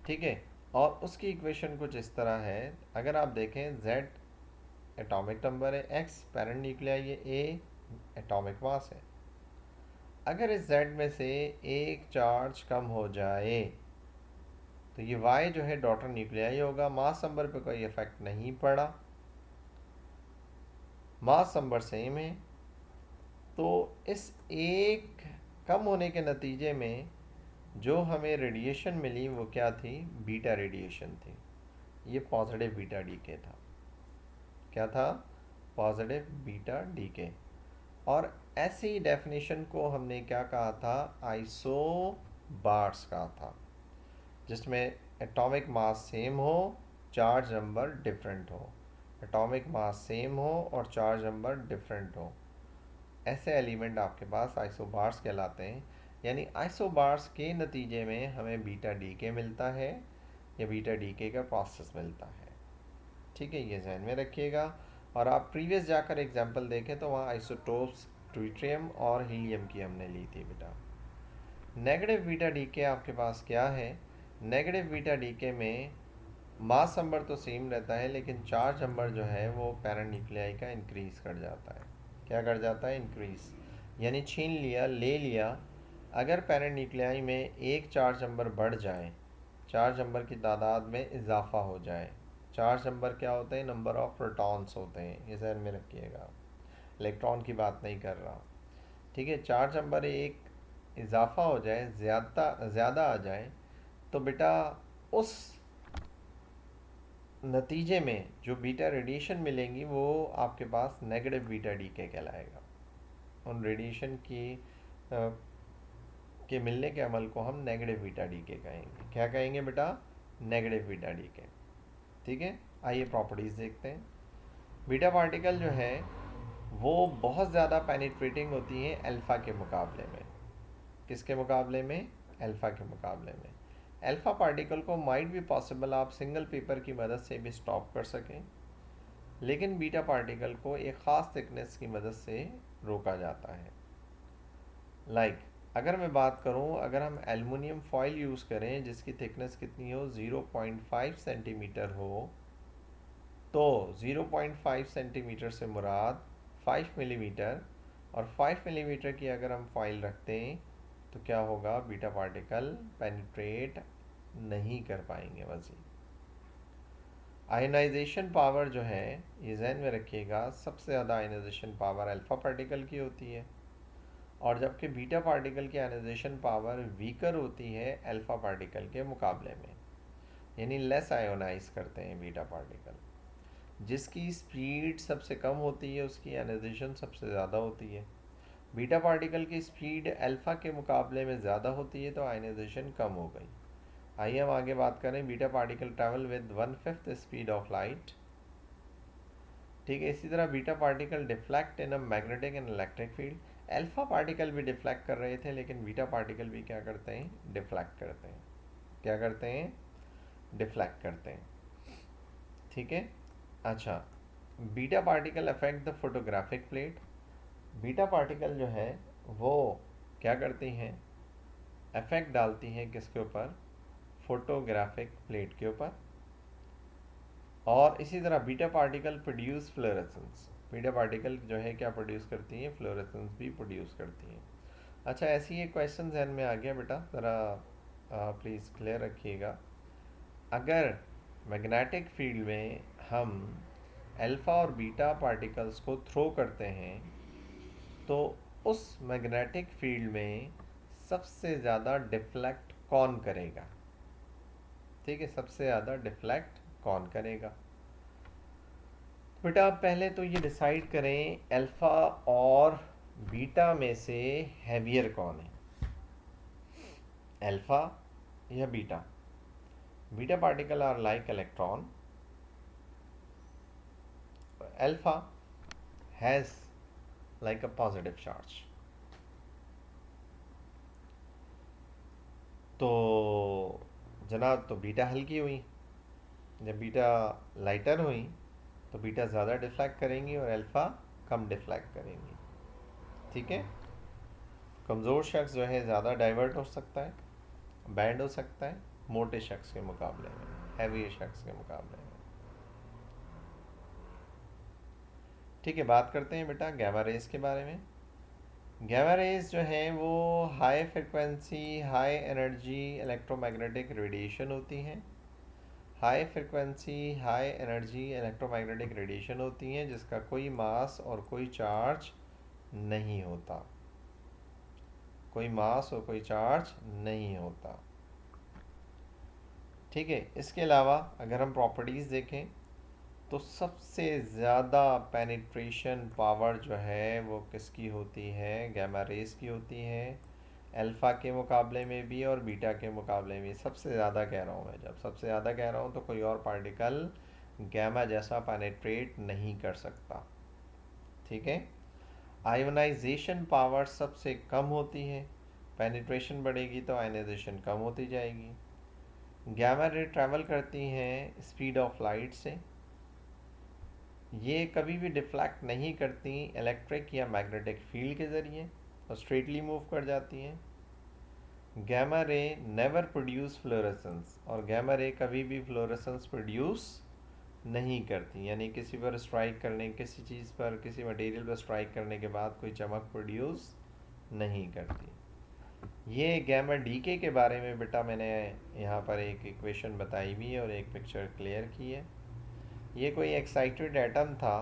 ठीक है, और उसकी इक्वेशन कुछ इस तरह है। अगर आप देखें, Z एटॉमिक नंबर है, X पेरेंट न्यूक्लियाई है, A एटॉमिक मास है। अगर इस Z में से एक चार्ज कम हो जाए तो ये Y जो है डॉटर न्यूक्लियाई होगा। मास नंबर पे कोई इफेक्ट नहीं पड़ा, मास नंबर सेम है। तो इस एक कम होने के नतीजे में जो हमें रेडिएशन मिली वो क्या थी? बीटा रेडिएशन थी। ये पॉजिटिव बीटा डीके था। क्या था? Positive beta decay. और ऐसी डेफिनेशन को हमने क्या कहा था? आइसोबार्स कहा था, जिसमें एटॉमिक मास सेम हो, चार्ज नंबर डिफरेंट हो। एटॉमिक मास सेम हो और चार्ज नंबर डिफरेंट हो, ऐसे एलिमेंट आपके पास आइसोबार्स कहलाते हैं। यानी आइसोबार्स के नतीजे में हमें बीटा डीके मिलता है या बीटा डीके का प्रोसेस मिलता है। ठीक है, ये जहन में रखिएगा। और आप प्रीवियस जाकर एग्जांपल देखें तो वहाँ आइसोटोप्स ट्यूट्रियम और हीलियम की हमने ली थी बेटा। नेगेटिव बीटा डीके आपके पास क्या है? नेगेटिव बीटा डीके में मास नंबर तो सेम रहता है, लेकिन चार्ज नंबर जो है वो पेरेंट न्यूक्लियाई का इंक्रीज कर जाता है। क्या कर जाता है? इंक्रीज, यानी छीन लिया, ले लिया। अगर पेरेंट न्यूक्लियाई में एक चार्ज नंबर बढ़ जाए, चार्ज नंबर की तादाद में इजाफा हो जाए। चार्ज नंबर क्या होते हैं? नंबर ऑफ प्रोटॉन्स होते हैं, ये ज़हन में रखिएगा। इलेक्ट्रॉन की बात नहीं कर रहा। ठीक है, चार्ज नंबर एक इजाफा हो जाए, ज़्यादा आ जाए, तो बेटा उस नतीजे में जो बीटा रेडिएशन मिलेंगी वो आपके पास नेगेटिव बीटा डीके कहलाएगा। उन रेडिएशन की के मिलने के अमल को हम नेगेटिव बीटा डीके कहेंगे। क्या कहेंगे बेटा? Negative beta decay. ठीक है, आइए प्रॉपर्टीज़ देखते हैं। बीटा पार्टिकल जो है वो बहुत ज़्यादा पेनिट्रेटिंग होती हैं अल्फ़ा के मुकाबले में। किसके मुकाबले में? अल्फ़ा के मुकाबले में। अल्फ़ा पार्टिकल को माइट भी पॉसिबल आप सिंगल पेपर की मदद से भी स्टॉप कर सकें, लेकिन बीटा पार्टिकल को एक ख़ास थिकनेस की मदद से रोका जाता है। अगर मैं बात करूं, अगर हम एल्युमिनियम फॉयल यूज़ करें जिसकी थिकनेस कितनी हो? 0.5 सेंटीमीटर हो, तो 0.5 सेंटीमीटर से मुराद 5 मिलीमीटर, और 5 मिलीमीटर की अगर हम फॉयल रखते हैं तो क्या होगा, बीटा पार्टिकल पेनिट्रेट नहीं कर पाएंगे मज़ीद। आयनाइजेशन पावर जो है, ये जहन में रखिएगा, सबसे ज़्यादा आयनाइजेशन पावर अल्फ़ा पार्टिकल की होती है, और जबकि बीटा पार्टिकल की आयनाइजेशन पावर वीकर होती है अल्फ़ा पार्टिकल के मुकाबले में, यानी लेस आयोनाइज करते हैं बीटा पार्टिकल। जिसकी स्पीड सबसे कम होती है उसकी आयनाइजेशन सबसे ज़्यादा होती है। बीटा पार्टिकल की स्पीड अल्फ़ा के मुकाबले में ज़्यादा होती है तो आयनाइजेशन कम हो गई। आइए हम आगे बात करें। Beta particle travel with 1/5 speed of light. ठीक है, इसी तरह beta particle deflect in a magnetic and electric field. Alpha particle भी डिफ्लेक्ट कर रहे थे, लेकिन बीटा पार्टिकल भी क्या करते हैं, डिफ्लेक्ट करते हैं। क्या करते हैं, डिफ्लेक्ट करते हैं। ठीक है, अच्छा, beta particle affect the photographic plate. Beta particle जो है वो क्या करती हैं, अफेक्ट डालती हैं किसके ऊपर, फोटोग्राफिक प्लेट के ऊपर। और इसी तरह beta particle produce fluorescence. Beta particle जो है क्या प्रोड्यूस करती हैं, फ्लोरेसेंस भी प्रोड्यूस करती हैं। अच्छा, ऐसी एक क्वेश्चन जहन में आ गया बेटा, ज़रा प्लीज़ क्लियर रखिएगा। अगर मैग्नेटिक फील्ड में हम अल्फ़ा और बीटा पार्टिकल्स को थ्रो करते हैं तो उस मैग्नेटिक फील्ड में सबसे ज़्यादा डिफ्लेक्ट कौन करेगा। ठीक है, सबसे ज़्यादा डिफ्लेक्ट कौन करेगा। बेटा आप पहले तो ये डिसाइड करें अल्फ़ा और बीटा में से हैवियर कौन है, अल्फ़ा या beta. Beta particle are like electron, alpha has like a positive charge. तो जनाब, तो बीटा हल्की हुई, जब बीटा लाइटर हुई तो बीटा ज़्यादा डिफ्लेक्ट करेंगी और अल्फ़ा कम डिफ्लेक्ट करेंगी। ठीक है, कमज़ोर शख्स जो है ज़्यादा डाइवर्ट हो सकता है, बैंड हो सकता है मोटे शख्स के मुकाबले में, हैवी शख्स के मुकाबले में। ठीक है, बात करते हैं बेटा गैमा रेज के बारे में। गैमा रेज जो है वो high frequency high energy electromagnetic radiation होती हैं। High frequency high energy electromagnetic radiation होती हैं जिसका कोई मास और कोई चार्ज नहीं होता, कोई मास और कोई चार्ज नहीं होता। ठीक है, इसके अलावा अगर हम प्रॉपर्टीज़ देखें तो सबसे ज़्यादा पेनिट्रेशन पावर जो है वो किसकी होती है, गैमा रेस की होती है। अल्फ़ा के मुकाबले में भी और बीटा के मुकाबले में सबसे ज़्यादा कह रहा हूँ मैं। जब सबसे ज़्यादा कह रहा हूँ तो कोई और पार्टिकल गैमा जैसा पेनिट्रेट नहीं कर सकता। ठीक है, आयोनाइजेशन पावर सबसे कम होती है, पेनिट्रेशन बढ़ेगी तो आयोनाइजेशन कम होती जाएगी। गैमा रे ट्रैवल करती हैं स्पीड ऑफ लाइट से, ये कभी भी डिफ्लेक्ट नहीं करती इलेक्ट्रिक या मैग्नेटिक फील्ड के ज़रिए और स्ट्रेटली मूव कर जाती हैं। Gamma ray never produce fluorescence, और गैमा रे कभी भी फ्लोरेसेंस प्रोड्यूस नहीं करती, यानी किसी पर स्ट्राइक करने, किसी चीज़ पर, किसी मटेरियल पर स्ट्राइक करने के बाद कोई चमक प्रोड्यूस नहीं करती। ये गैमा डीके के बारे में बेटा मैंने यहाँ पर एक इक्वेशन बताई हुई है और एक पिक्चर क्लियर की है। ये कोई एक्साइटेड एटम था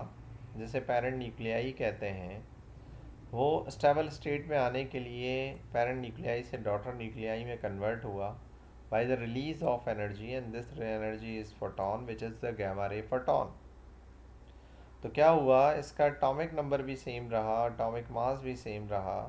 जिसे पेरेंट न्यूक्लियाई कहते हैं। वो स्टेबल स्टेट में आने के लिए पेरेंट न्यूक्लियाई से डॉटर न्यूक्लियाई में कन्वर्ट हुआ by the release of energy, and this energy is photon which is the gamma ray photon. तो क्या हुआ, इसका एटॉमिक नंबर भी सेम रहा, एटॉमिक मास भी सेम रहा,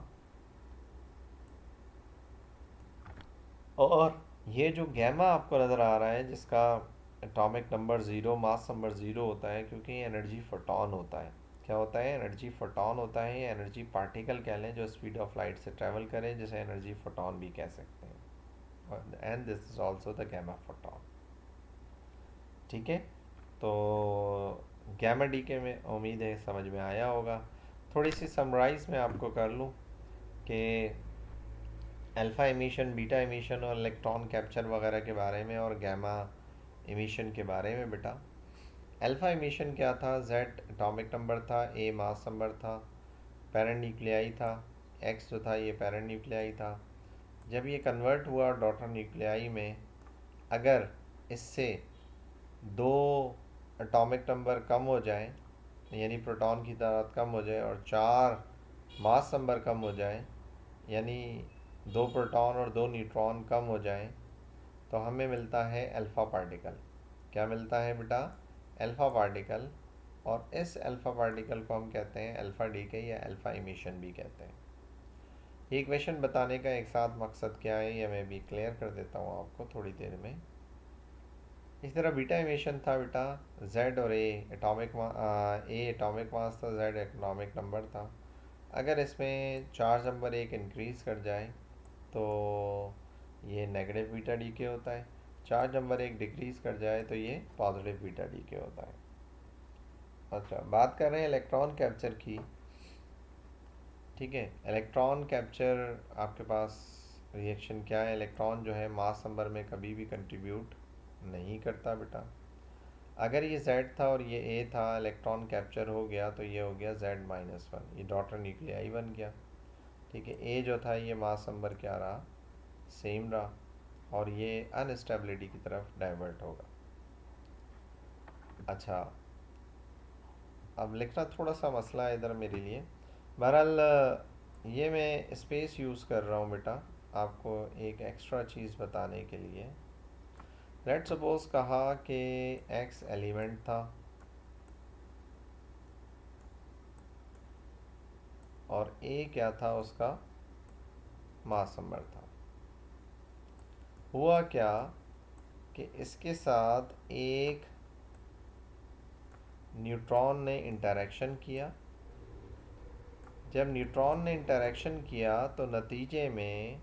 और ये जो गैमा आपको नज़र आ रहा है जिसका atomic number zero, mass number zero होता है, क्योंकि ये एनर्जी फोटॉन होता है। क्या होता है, एनर्जी फोटॉन होता है। ये एनर्जी पार्टिकल कह लें जो स्पीड ऑफ लाइट से ट्रैवल करे, जिसे एनर्जी फोटॉन भी कह सकते हैं, and this is also the gamma photon. ठीक है, तो गैमा डी के में उम्मीद है समझ में आया होगा। थोड़ी सी समराइज़ मैं आपको कर लूँ कि अल्फ़ा एमिशन, बीटा एमिशन और इलेक्ट्रॉन कैप्चर वगैरह के बारे में, और गैमा एमिशन के बारे में। बेटा अल्फ़ा एमिशन क्या था, जेड एटॉमिक नंबर था, ए मास नंबर था, पेरेंट न्यूक्लियाई था, एक्स जो था ये पेरेंट न्यूक्लियाई था, जब ये कन्वर्ट हुआ डॉटर न्यूक्लियाई में, अगर इससे 2 एटॉमिक नंबर कम हो जाए, यानी प्रोटॉन की तादाद कम हो जाए, और 4 मास नंबर कम हो जाए, यानी 2 प्रोटॉन और 2 न्यूट्रॉन कम हो जाएं, तो हमें मिलता है अल्फ़ा पार्टिकल। क्या मिलता है बेटा? Alpha particle. और इस अल्फ़ा पार्टिकल को हम कहते हैं अल्फ़ा डीके या अल्फ़ा इमिशन भी कहते हैं। ये इक्वेशन बताने का एक साथ मकसद क्या है, ये मैं भी क्लियर कर देता हूँ आपको थोड़ी देर में। इस तरह बीटा इमिशन था बेटा, जेड और ए एटॉमिक मास था, जेड एटॉमिक नंबर था। अगर इसमें चार्ज नंबर एक इंक्रीज़ कर जाए तो ये नेगेटिव बीटा डीके होता है, चार्ज नंबर एक डिक्रीज़ कर जाए तो ये पॉजिटिव बीटा डीके होता है। अच्छा, बात कर रहे हैं इलेक्ट्रॉन कैप्चर की। ठीक है, इलेक्ट्रॉन कैप्चर आपके पास रिएक्शन क्या है? इलेक्ट्रॉन जो है मास नंबर में कभी भी कंट्रीब्यूट नहीं करता बेटा। अगर ये Z था और ये A था, इलेक्ट्रॉन कैप्चर हो गया तो ये हो गया Z-1, ये डॉटर न्यूक्लियाई बन गया। ठीक है, A जो था ये मास नंबर क्या रहा? सेम रहा, और ये अनस्टेबिलिटी की तरफ डाइवर्ट होगा। अच्छा, अब लिखना थोड़ा सा मसला है इधर मेरे लिए। बहरहाल ये मैं स्पेस यूज़ कर रहा हूँ बेटा आपको एक एक्स्ट्रा चीज़ बताने के लिए। लेट्स सपोज कहा कि X एलिमेंट था और A क्या था? उसका मास नंबर था। हुआ क्या कि इसके साथ एक न्यूट्रॉन ने इंटरेक्शन किया। जब न्यूट्रॉन ने इंटरेक्शन किया तो नतीजे में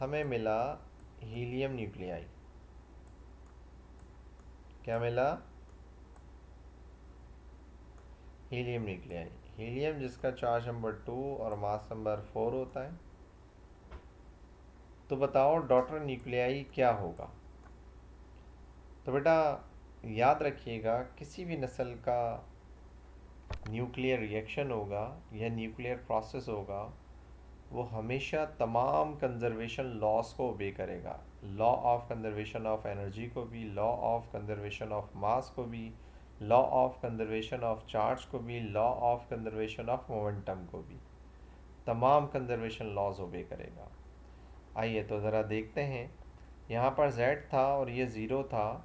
हमें मिला हीलियम न्यूक्लियाई। क्या मिला? Helium nuclei. हीलियम जिसका चार्ज नंबर 2 और मास नंबर 4 होता है। तो बताओ डॉटर न्यूक्लियाई क्या होगा? तो बेटा याद रखिएगा, किसी भी नस्ल का न्यूक्लियर रिएक्शन होगा या न्यूक्लियर प्रोसेस होगा, वो हमेशा तमाम कंजर्वेशन लॉस को ओबे करेगा। Law of conservation of energy को भी, law of conservation of mass को भी, law of conservation of charge को भी, law of conservation of momentum को भी, तमाम कंजर्वेशन लॉज ओबे करेगा। आइए तो ज़रा देखते हैं। यहाँ पर z था और ये ज़ीरो था,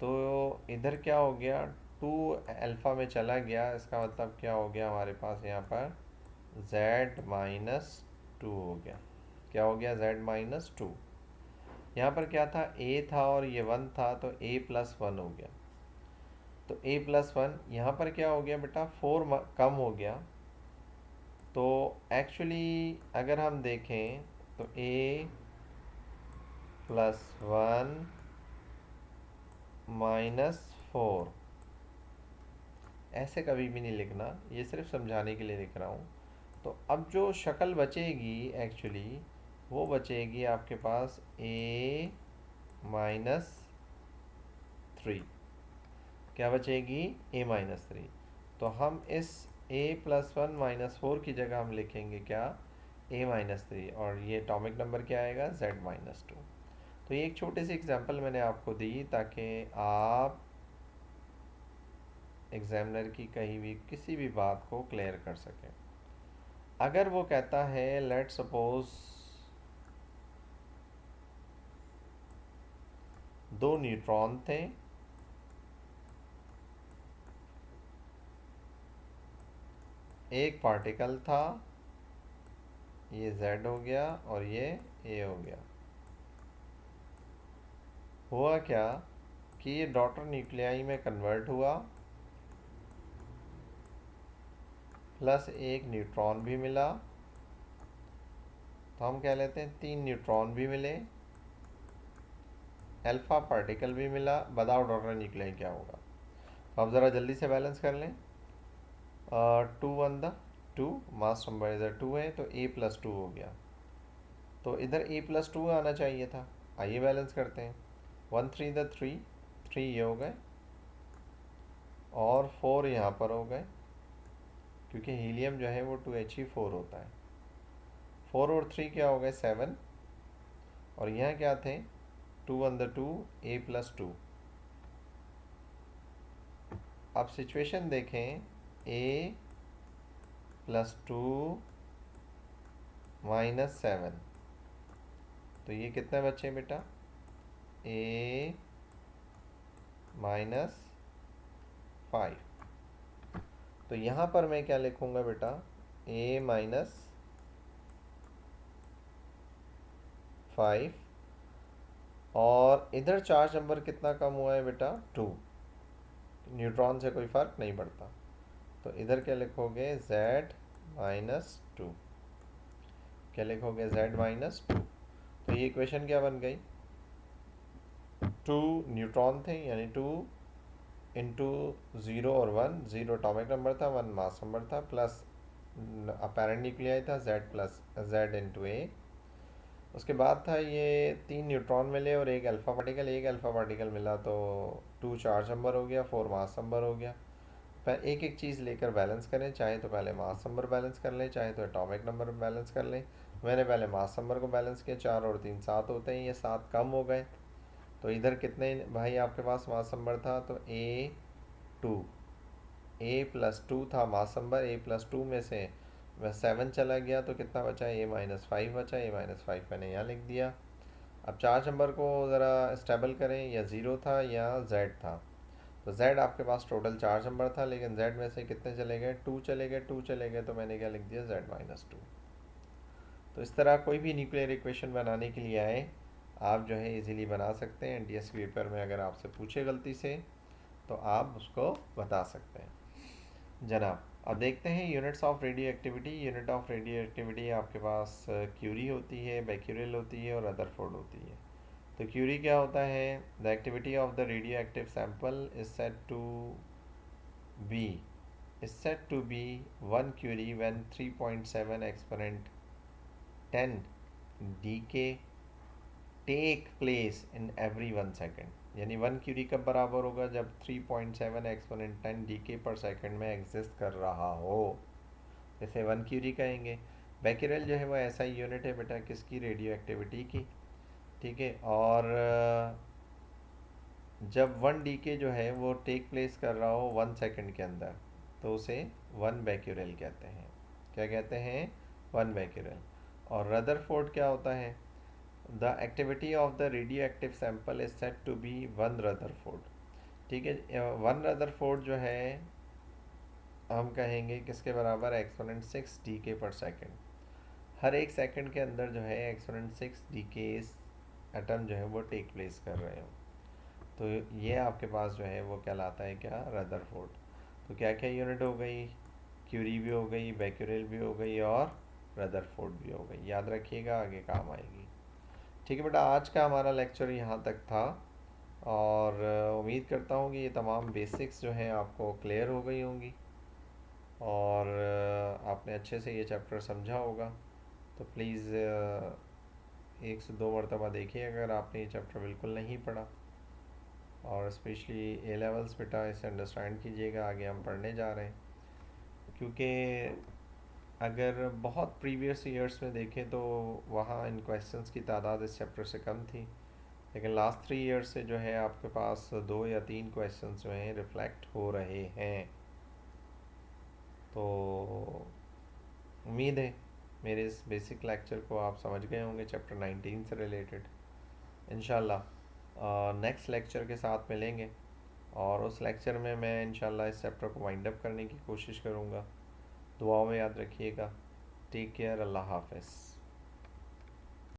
तो इधर क्या हो गया? 2 अल्फ़ा में चला गया। इसका मतलब क्या हो गया? हमारे पास यहाँ पर Z-2 हो गया। क्या हो गया? Z-2। यहाँ पर क्या था? A था और ये 1 था, तो A+1 हो गया। तो A+1 यहाँ पर क्या हो गया बेटा? 4 कम हो गया। तो एक्चुअली अगर हम देखें तो A+1 -4 ऐसे कभी भी नहीं लिखना, ये सिर्फ समझाने के लिए लिख रहा हूँ। तो अब जो शक्ल बचेगी एक्चुअली, वो बचेगी आपके पास A-3। क्या बचेगी? A-3। तो हम इस A+1 -4 की जगह हम लिखेंगे क्या? A-3, और ये एटॉमिक नंबर क्या आएगा? Z-2। तो ये एक छोटी सी एग्जांपल मैंने आपको दी ताकि आप एग्जामिनर की कहीं भी किसी भी बात को क्लियर कर सकें। अगर वो कहता है लेट सपोज 2 न्यूट्रॉन थे, एक पार्टिकल था, ये Z हो गया और ये A हो गया। हुआ क्या कि ये डॉटर न्यूक्लियाई में कन्वर्ट हुआ, प्लस एक न्यूट्रॉन भी मिला, तो हम कह लेते हैं 3 न्यूट्रॉन भी मिले, अल्फ़ा पार्टिकल भी मिला। बताओ डॉटर न्यूक्लियाई क्या होगा? तो अब ज़रा जल्दी से बैलेंस कर लें। 2 मास नंबर इधर 2 है, तो A+2 हो गया। तो इधर A+2 आना चाहिए था। आइए बैलेंस करते हैं। 1 3 द 3, 3 ये हो गए, और 4 यहाँ पर हो गए, क्योंकि हीलियम जो है वो 2He4 होता है। 4 और 3 क्या हो गए? 7। और यहाँ क्या थे, 2 a प्लस 2। अब सिचुएशन देखें, a प्लस 2 माइनस 7, तो ये कितने बचे बेटा, a माइनस 5। तो यहाँ पर मैं क्या लिखूँगा बेटा, a माइनस 5, और इधर चार्ज नंबर कितना कम हुआ है बेटा, 2। न्यूट्रॉन से कोई फ़र्क नहीं पड़ता, तो इधर क्या लिखोगे, z माइनस 2। क्या लिखोगे, z माइनस 2। तो ये इक्वेशन क्या बन गई, 2 न्यूट्रॉन थे, यानी 2 इंटू 0 और 1, 0 एटॉमिक नंबर था, 1 मास नंबर था, प्लस अपेरेंट न्यूक्लियाई था z प्लस z इंटू ए। उसके बाद था ये 3 न्यूट्रॉन मिले और एक अल्फ़ा पार्टिकल, एक अल्फ़ा पार्टिकल मिला तो 2 चार्ज नंबर हो गया, 4 मास नंबर हो गया। पर एक एक चीज़ लेकर बैलेंस करें, चाहे तो पहले मास नंबर बैलेंस कर लें, चाहे तो एटॉमिक नंबर बैलेंस कर लें। मैंने पहले मास नंबर को बैलेंस किया, 4 और 3 7 होते हैं, ये 7 कम हो गए। तो इधर कितने भाई आपके पास मास नंबर था, तो ए प्लस 2 था मास नंबर, ए प्लस 2 में से वह 7 चला गया, तो कितना बचा, ए माइनस 5 बचा। ए माइनस 5 मैंने यहाँ लिख दिया। अब चार्ज नंबर को ज़रा स्टेबल करें, या ज़ीरो था या z था। तो z आपके पास टोटल चार्ज नंबर था, लेकिन z में से कितने चले गए, 2 चले गए, 2 चले गए, तो मैंने क्या लिख दिया, z माइनस 2। तो इस तरह कोई भी न्यूक्लियर इक्वेशन बनाने के लिए आए, आप जो है इजीली बना सकते हैं। एनटीएस पेपर में अगर आपसे पूछे गलती से, तो आप उसको बता सकते हैं जनाब। अब देखते हैं units of radio activity. Unit of radio activity आपके पास क्यूरी होती है, बैक्यूरेल होती है और रदरफोर्ड होती है। तो क्यूरी क्या होता है, the activity of the radio active sample is set to be is said to be 1 curie when 3.7 exponent 10 decay take place in every 1 second। यानी 1 क्यूरी कब बराबर होगा, जब 3.7 एक्सपोनेंट 10 डीके पर सेकंड में एग्जिस्ट कर रहा हो, इसे 1 क्यूरी कहेंगे। बैक्यूरेल जो है वो ऐसा ही यूनिट है बेटा, किसकी, रेडियो एक्टिविटी की, ठीक है। और जब 1 डीके जो है वो टेक प्लेस कर रहा हो 1 सेकंड के अंदर, तो उसे 1 बैक्यूरेल कहते हैं। क्या कहते हैं, 1 बैक्यूरेल। और रदरफोर्ड क्या होता है, the activity of the radio active sample is set to be 1 Rutherford, ठीक है। 1 रदरफोर्ड जो है हम कहेंगे किसके बराबर, एक्सपोनेंट 6 डीके पर सेकंड। हर एक सेकंड के अंदर जो है एक्सपोनेंट 6 डीके एटम जो है वो टेक प्लेस कर रहे हो, तो ये आपके पास जो है वो कहलाता है क्या, रदरफोर्ड। तो क्या क्या यूनिट हो गई, क्यूरी भी हो गई, बैक्यूरेल भी हो गई और रदरफोर्ड भी हो गई। याद रखिएगा, आगे काम आएगी। ठीक है बेटा, आज का हमारा लेक्चर यहाँ तक था, और उम्मीद करता हूँ कि ये तमाम बेसिक्स जो हैं आपको क्लियर हो गई होंगी, और आपने अच्छे से ये चैप्टर समझा होगा। तो प्लीज़ 1 से 2 मरतबा देखिए अगर आपने ये चैप्टर बिल्कुल नहीं पढ़ा, और स्पेशली ए लेवल्स बेटा इसे अंडरस्टैंड कीजिएगा, आगे हम पढ़ने जा रहे हैं। क्योंकि अगर बहुत प्रीवियस ईयर्स में देखें तो वहाँ इन क्वेश्चंस की तादाद इस चैप्टर से कम थी, लेकिन लास्ट 3 ईयर्स से जो है आपके पास 2 या 3 क्वेश्चंस जो हैं रिफ्लेक्ट हो रहे हैं। तो उम्मीद है मेरे इस बेसिक लेक्चर को आप समझ गए होंगे चैप्टर 19 से रिलेटेड। इंशाल्लाह नेक्स्ट लेक्चर के साथ मिलेंगे, और उस लेक्चर में मैं इंशाल्लाह इस चैप्टर को वाइंड अप करने की कोशिश करूँगा। दुआओं में याद रखिएगा। टेक केयर, अल्लाह हाफ़िज़।